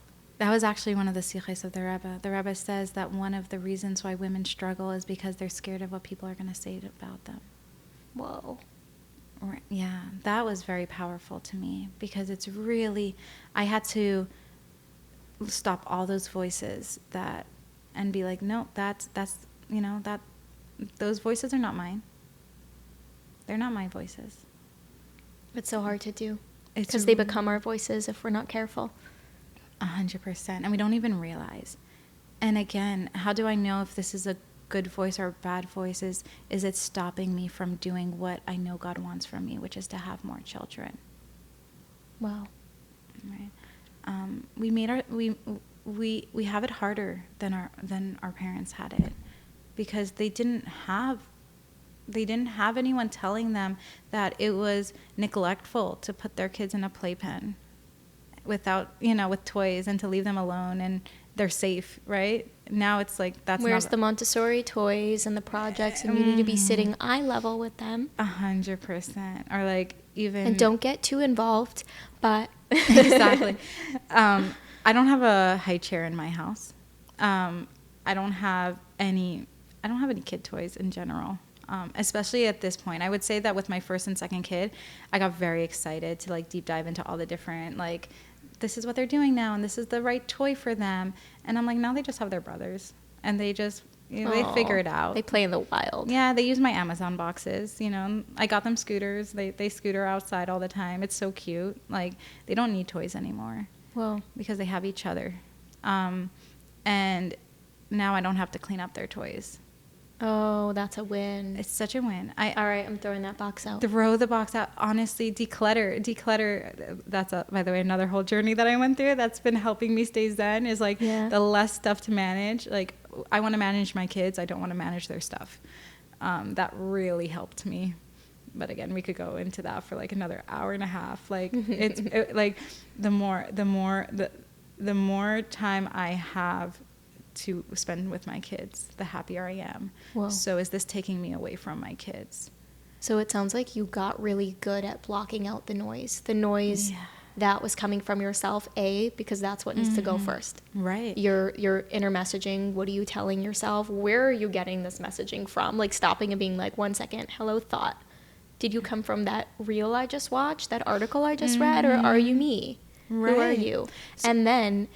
That was actually one of the sikhs of the Rebbe. The Rebbe says that one of the reasons why women struggle is because they're scared of what people are going to say about them. Whoa. Yeah, that was very powerful to me, because it's really, I had to stop all those voices and be like, no, that's those voices are not mine. They're not my voices. It's so hard to do, because they become our voices if we're not careful. 100%, and we don't even realize. And again, how do I know if this is a good voice or a bad voice? Is it stopping me from doing what I know God wants from me, which is to have more children? Wow. Right. We have it harder than our parents had it, because they didn't have anyone telling them that it was neglectful to put their kids in a playpen without, with toys, and to leave them alone and they're safe, right? Now it's like, Where's the Montessori toys and the projects, and you need to be sitting eye level with them. 100%. Or like, even... And don't get too involved, but... Exactly. I don't have a high chair in my house. I don't have any kid toys in general. Especially at this point. I would say that with my first and second kid, I got very excited to like deep dive into all the different, like, this is what they're doing now, and this is the right toy for them. And I'm like, now they just have their brothers, and they just, they figure it out. They play in the wild. Yeah, they use my Amazon boxes. I got them scooters. They scooter outside all the time. It's so cute. Like, they don't need toys anymore. Well, because they have each other. And now I don't have to clean up their toys. Oh, that's a win. It's such a win. All right, I'm throwing that box out. Throw the box out. Honestly, declutter. That's, by the way, another whole journey that I went through that's been helping me stay zen, is like the less stuff to manage. Like, I want to manage my kids. I don't want to manage their stuff. That really helped me. But again, we could go into that for like another hour and a half. Like, like the more time I have to spend with my kids, the happier I am. Whoa. So is this taking me away from my kids? So it sounds like you got really good at blocking out the noise that was coming from yourself, because that's what needs to go first. Right. Your inner messaging. What are you telling yourself? Where are you getting this messaging from? Like, stopping and being like, 1 second, hello thought. Did you come from that reel I just watched, that article I just read, or are you me? Right. Who are you? And then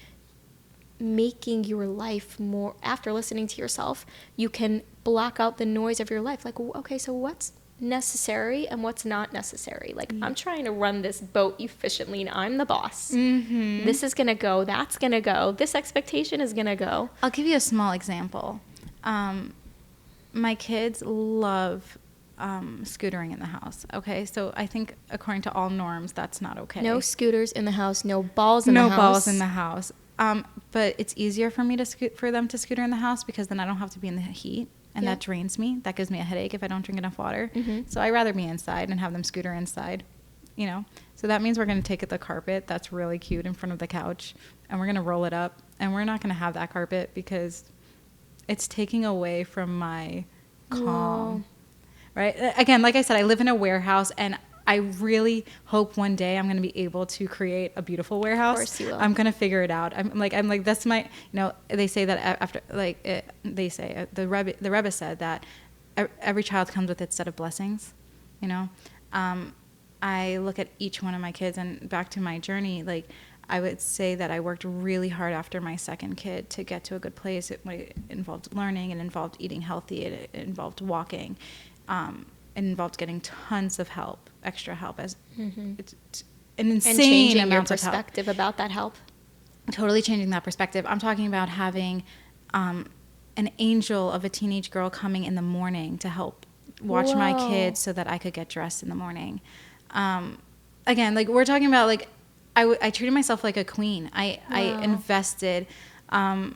making your life more, after listening to yourself, you can block out the noise of your life. Like, okay, so what's necessary and what's not necessary? Like, I'm trying to run this boat efficiently, and I'm the boss. This is gonna go, that's gonna go, this expectation is gonna go. I'll give you a small example. My kids love scootering in the house. Okay, so I think according to all norms, that's not okay. No scooters in the house, no balls in the house. No balls in the house. But it's easier for me for them to scooter in the house, because then I don't have to be in the heat, and that drains me. That gives me a headache if I don't drink enough water. So I'd rather be inside and have them scooter inside, So that means we're going to take the carpet that's really cute in front of the couch, and we're going to roll it up, and we're not going to have that carpet because it's taking away from my calm. Whoa. Right? Again, like I said, I live in a warehouse, and I really hope one day I'm going to be able to create a beautiful warehouse. Of course you will. I'm going to figure it out. I'm like, that's my, they say that after, like, the Rebbe said that every child comes with its set of blessings, I look at each one of my kids, and back to my journey, like, I would say that I worked really hard after my second kid to get to a good place. It involved learning, it involved eating healthy, it involved walking. It involved getting tons of help, extra help, as it's an insane amount of help. And changing your perspective about that help. Totally changing that perspective. I'm talking about having an angel of a teenage girl coming in the morning to help watch my kids so that I could get dressed in the morning. Again, like, we're talking about, like, I treated myself like a queen. I invested. Can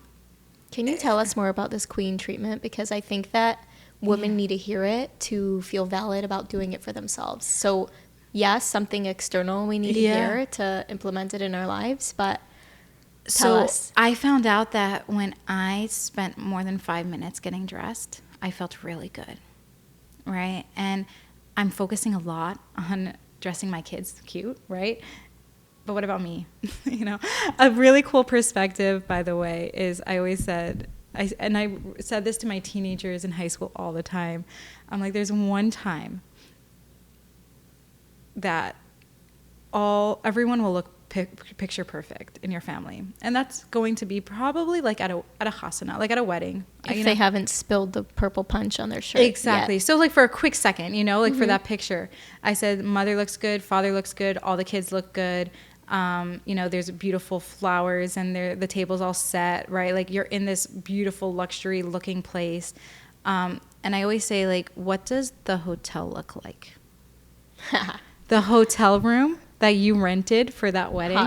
you tell us more about this queen treatment? Because I think that women need to hear it to feel valid about doing it for themselves. So, yes, something external we need to hear to implement it in our lives, but tell us. I found out that when I spent more than 5 minutes getting dressed, I felt really good, right? And I'm focusing a lot on dressing my kids cute, right? but what about me? You know, a really cool perspective, by the way, is I always said, I said this to my teenagers in high school all the time. I'm like, there's one time that everyone will look picture perfect in your family, and that's going to be probably like at a chasana, like at a wedding, if they haven't spilled the purple punch on their shirt exactly yet. So like for a quick second, you know, like for that picture, I said mother looks good, father looks good, all the kids look good, you know, there's beautiful flowers and the table's all set, right? Like you're in this beautiful luxury looking place, and I always say, like, what does the hotel look like? The hotel room that you rented for that wedding.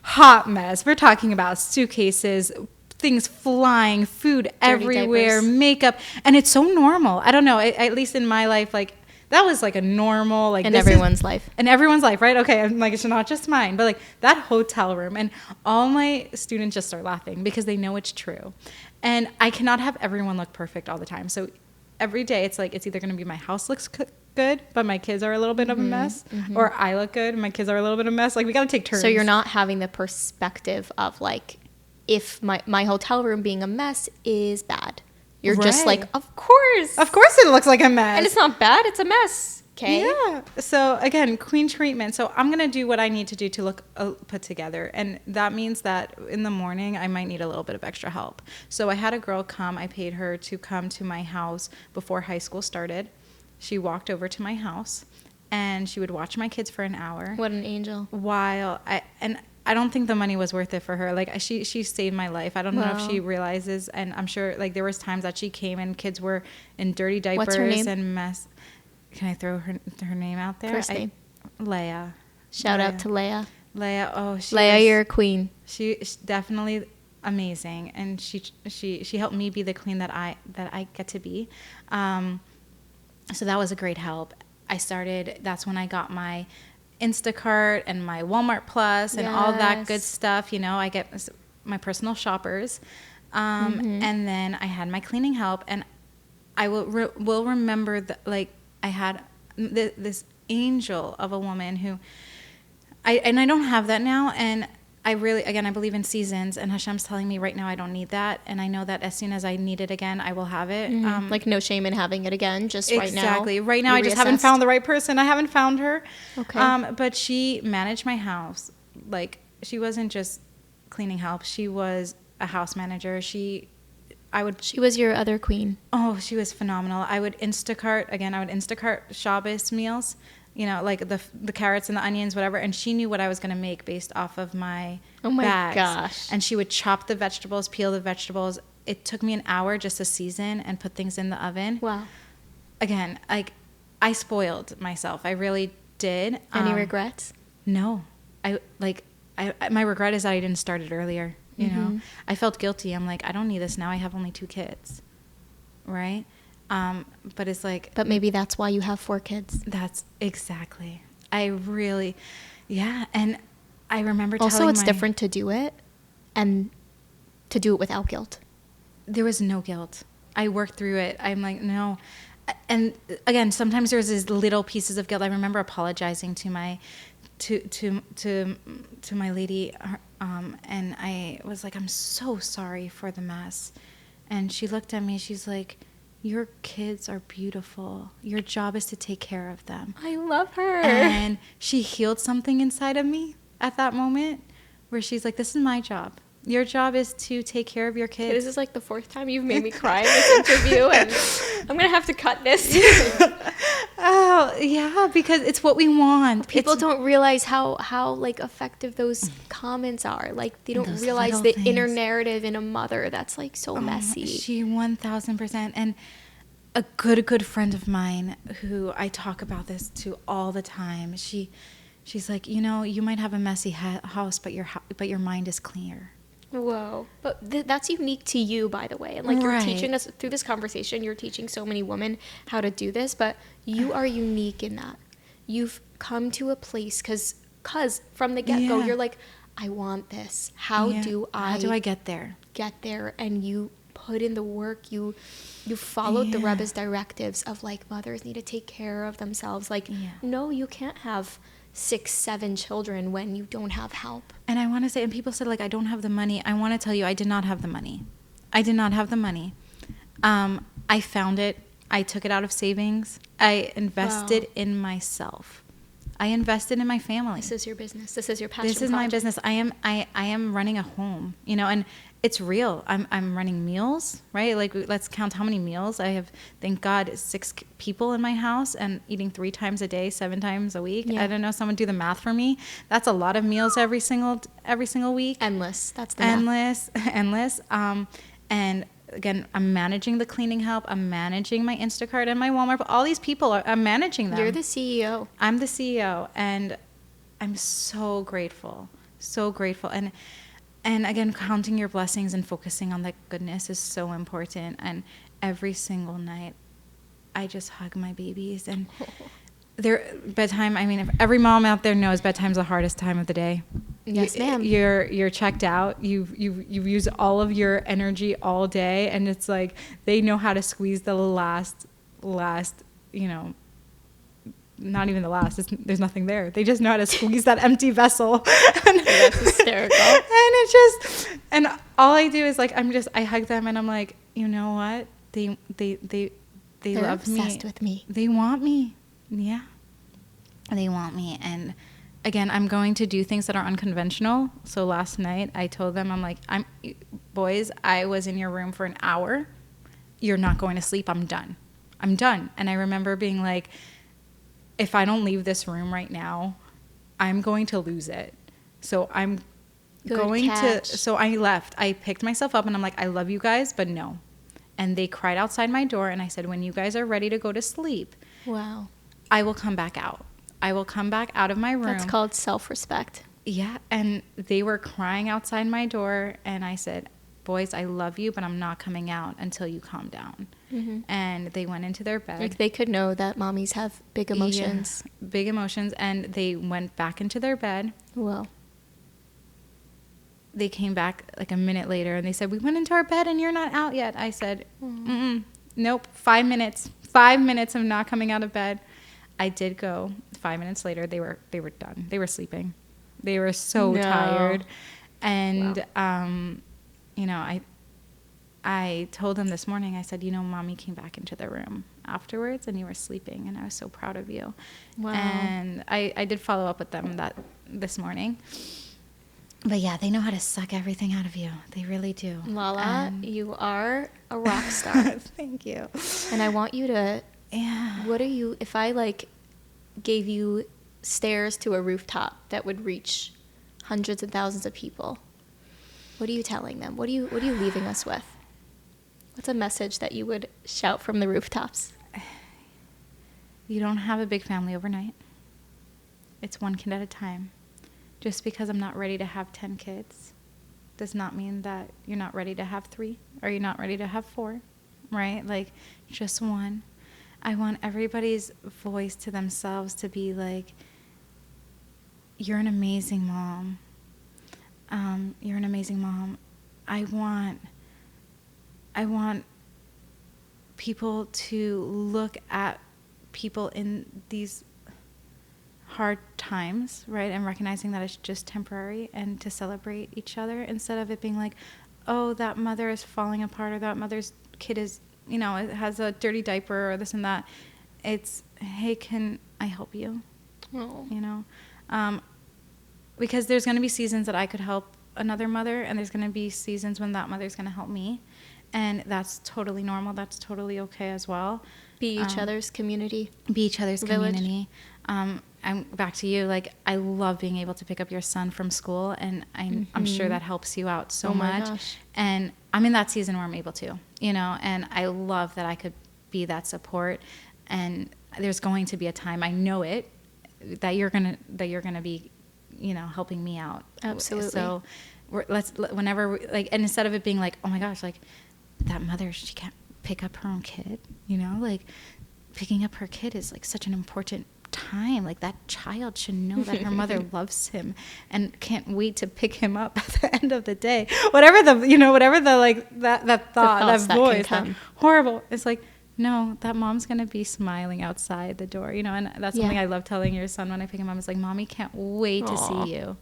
Hot mess. We're talking about suitcases, things flying, food dirty everywhere, diapers. Makeup. And it's so normal. I don't know. At least in my life, like, that was like a normal, like, in everyone's life. In everyone's life, right? Okay. I'm like, it's not just mine, but like that hotel room. And all my students just start laughing because they know it's true. And I cannot have everyone look perfect all the time. So every day it's like, it's either going to be my house looks good, but my kids are a little bit of a mess, or I look good and my kids are a little bit of a mess. Like, we got to take turns. So you're not having the perspective of like, if my hotel room being a mess is bad. You're just like, of course it looks like a mess, and it's not bad, it's a mess. Okay. Yeah. So again, queen treatment. So I'm gonna do what I need to do to look put together, and that means that in the morning I might need a little bit of extra help. So I had a girl come. I paid her to come to my house before high school started. She walked over to my house, and she would watch my kids for an hour. What an angel! While I don't think the money was worth it for her. Like, she saved my life. I don't know if she realizes, and I'm sure, like, there was times that she came and kids were in dirty diapers. What's her name? And mess. Can I throw her name out there? First name. Leia. Shout out to Leia. Leia. Oh, Leia, you're a queen. She's definitely amazing, and she helped me be the queen that I get to be. So that was a great help. That's when I got my Instacart and my Walmart Plus and all that good stuff. You know, I get my personal shoppers. And then I had my cleaning help, and I will remember that, like, I had this angel of a woman who I don't have that now. And I really, again, I believe in seasons, and Hashem's telling me right now I don't need that. And I know that as soon as I need it again, I will have it. Like, no shame in having it again, just right now. Exactly. Right now, I just haven't found the right person. I haven't found her. Okay. But she managed my house. Like, she wasn't just cleaning help. She was a house manager. She was your other queen. Oh, she was phenomenal. I would Instacart Shabbos meals. You know, like the carrots and the onions, whatever. And she knew what I was going to make based off of my bags. Gosh. And she would chop the vegetables, peel the vegetables. It took me an hour just to season and put things in the oven. Wow. Again, like, I spoiled myself. I really did. Any regrets? No. My regret is that I didn't start it earlier. You know, I felt guilty. I'm like, I don't need this now. I have only 2 kids. Right? But it's like... But maybe that's why you have 4 kids. That's exactly. I really... Yeah. And I remember also, it's different to do it and to do it without guilt. There was no guilt. I worked through it. I'm like, no. And again, sometimes there's these little pieces of guilt. I remember apologizing to my my lady, and I was like, I'm so sorry for the mess. And she looked at me. She's like, your kids are beautiful. Your job is to take care of them. I love her. And she healed something inside of me at that moment, where she's like, this is my job. Your job is to take care of your kids. This is like the 4th time you've made me cry in this interview, and I'm going to have to cut this. Oh, yeah, because it's what we want. People don't realize how like effective those comments are. Like, they don't realize the inner narrative in a mother that's like so messy. She 1000%. And a good friend of mine who I talk about this to all the time, she's like, you know, you might have a messy house, but your mind is clear. Whoa. But that's unique to you, by the way. And like, you're teaching us through this conversation, you're teaching so many women how to do this, but you are unique in that. You've come to a place because from the get-go, you're like, I want this. How do I get there? And you put in the work. You followed the Rebbe's directives of, like, mothers need to take care of themselves. Like, no, you can't have 6, 7 children when you don't have help. And I want to say, and people said, like, I don't have the money. I want to tell you, I did not have the money. I did not have the money. I found it. I took it out of savings. I invested in myself. I invested in my family. This is your business. This is your passion. This is my business. I am running a home, you know, and it's real. I'm running meals, right? Like, let's count how many meals I have. Thank God, 6 people in my house and eating 3 times a day, 7 times a week. Yeah. I don't know. Someone do the math for me. That's a lot of meals every single week. Endless. That's the math. Endless. And again, I'm managing the cleaning help. I'm managing my Instacart and my Walmart. All these people, I'm managing them. You're the CEO. I'm the CEO, and I'm so grateful. So grateful. And again, counting your blessings and focusing on that goodness is so important. And every single night, I just hug my babies. And their bedtime, I mean, if every mom out there knows bedtime's the hardest time of the day. Yes, ma'am. You're checked out. You've used all of your energy all day, and it's like they know how to squeeze the last, you know, not even the last. There's nothing there. They just know how to squeeze that empty vessel. That's hysterical. And all I do is like I hug them, and I'm like, you know what? They're love me. Obsessed with me. They want me. Yeah. They want me. And again, I'm going to do things that are unconventional. So last night I told them, I'm like, boys, I was in your room for an hour. You're not going to sleep. I'm done. And I remember being like, if I don't leave this room right now, I'm going to lose it. So I'm going to, so I left. I picked myself up and I'm like, I love you guys, but no. And they cried outside my door, and I said, when you guys are ready to go to sleep, wow, I will come back out. I will come back out of my room. That's called self-respect. Yeah. And they were crying outside my door, and I said, boys, I love you, but I'm not coming out until you calm down. Mm-hmm. And they went into their bed. Like, they could know that mommies have big emotions. Yeah, big emotions. And they went back into their bed. Well, they came back like a minute later, and they said, we went into our bed and you're not out yet. I said, nope, 5 minutes. 5 minutes of not coming out of bed. I did go. 5 minutes later, they were done. They were sleeping. They were so tired. And, you know, I told them this morning, I said, you know, mommy came back into the room afterwards and you were sleeping, and I was so proud of you. Wow. And I did follow up with them this morning. But yeah, they know how to suck everything out of you. They really do. Lala, you are a rock star. Thank you. And I want you to, yeah. What are you, if I like gave you stairs to a rooftop that would reach hundreds and thousands of people, what are you telling them? What are you leaving us with? What's a message that you would shout from the rooftops? You don't have a big family overnight. It's one kid at a time. Just because I'm not ready to have 10 kids does not mean that you're not ready to have 3 or you're not ready to have 4, right? Like, just one. I want everybody's voice to themselves to be like, you're an amazing mom. You're an amazing mom. I want people to look at people in these hard times, right, and recognizing that it's just temporary, and to celebrate each other instead of it being like, oh, that mother is falling apart, or that mother's kid is, you know, it has a dirty diaper, or this and that. It's, hey, can I help you? Oh. You know, because there's going to be seasons that I could help another mother, and there's going to be seasons when that mother's going to help me, and that's totally normal. That's totally okay as well. Be each other's community. Be each other's village. Community. I'm back to you. Like, I love being able to pick up your son from school, and I'm sure that helps you out so much. Gosh. And I'm in that season where I'm able to, you know, and I love that I could be that support. And there's going to be a time, I know it, that you're gonna be, you know, helping me out. Absolutely. So and instead of it being like, oh my gosh, like, that mother, she can't pick up her own kid, you know, like, picking up her kid is like such an important time. Like, that child should know that her mother loves him and can't wait to pick him up at the end of the day. Whatever the like that thought, that voice, that horrible. It's like, no, that mom's going to be smiling outside the door, you know, and that's something I love telling your son when I pick him up. It's like, Mommy can't wait to see you.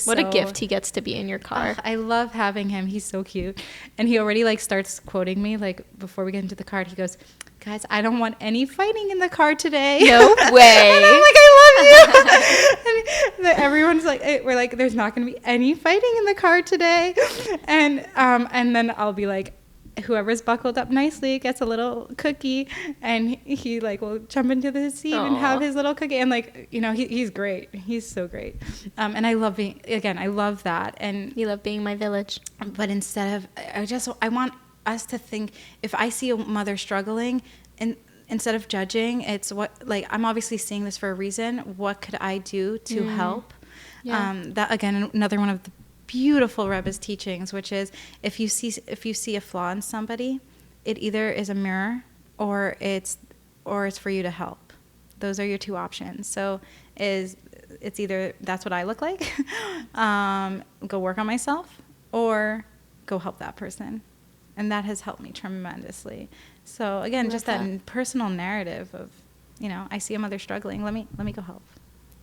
What a gift he gets to be in your car. I love having him. He's so cute. And he already like starts quoting me, like before we get into the car, he goes, guys, I don't want any fighting in the car today. No way. And I'm like, I love you. And everyone's like, we're like, there's not going to be any fighting in the car today. And then I'll be like, whoever's buckled up nicely gets a little cookie, and he like will jump into the seat and have his little cookie, and like, you know, he's great. He's so great. And I love I love that. And you love being my village. But instead of, I want us to think, if I see a mother struggling, and instead of judging, it's what, like, I'm obviously seeing this for a reason. What could I do to help? Yeah. That, again, another one of the beautiful Rebbe's teachings, which is if you see a flaw in somebody, it either is a mirror or it's for you to help. Those are your two options. So it's either that's what I look like, go work on myself, or go help that person. And that has helped me tremendously. So again, just that personal narrative of, you know, I see a mother struggling, let me go help.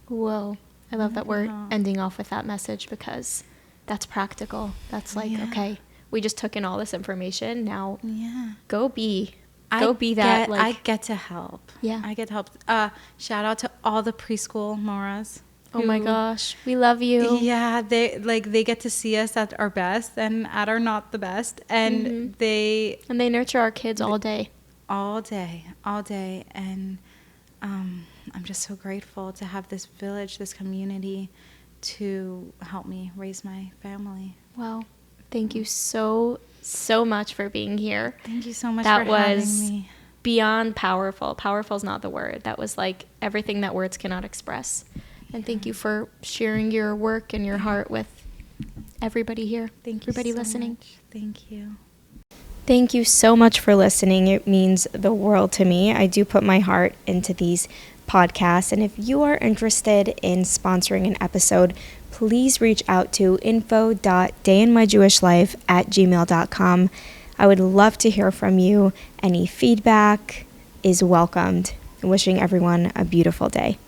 Whoa. I love that we're ending off with that message, because that's practical. That's like, okay, we just took in all this information. Now go be that. Like, I get to help. Yeah. I get to help. Shout out to all the preschool Moras. Oh my gosh. We love you. Yeah. They get to see us at our best and at our not the best. And they nurture our kids all day. All day. And I'm just so grateful to have this village, this community, to help me raise my family. Well, thank you so much for being here. Thank you so much for having me. That was beyond powerful. Powerful is not the word. That was like everything that words cannot express. And thank you for sharing your work and your heart with everybody here. Thank you, everybody so listening. Much. Thank you. Thank you so much for listening. It means the world to me. I do put my heart into these podcasts, and if you are interested in sponsoring an episode, please reach out to info.dayinmyjewishlife@gmail.com. I would love to hear from you. Any feedback is welcomed. Wishing everyone a beautiful day.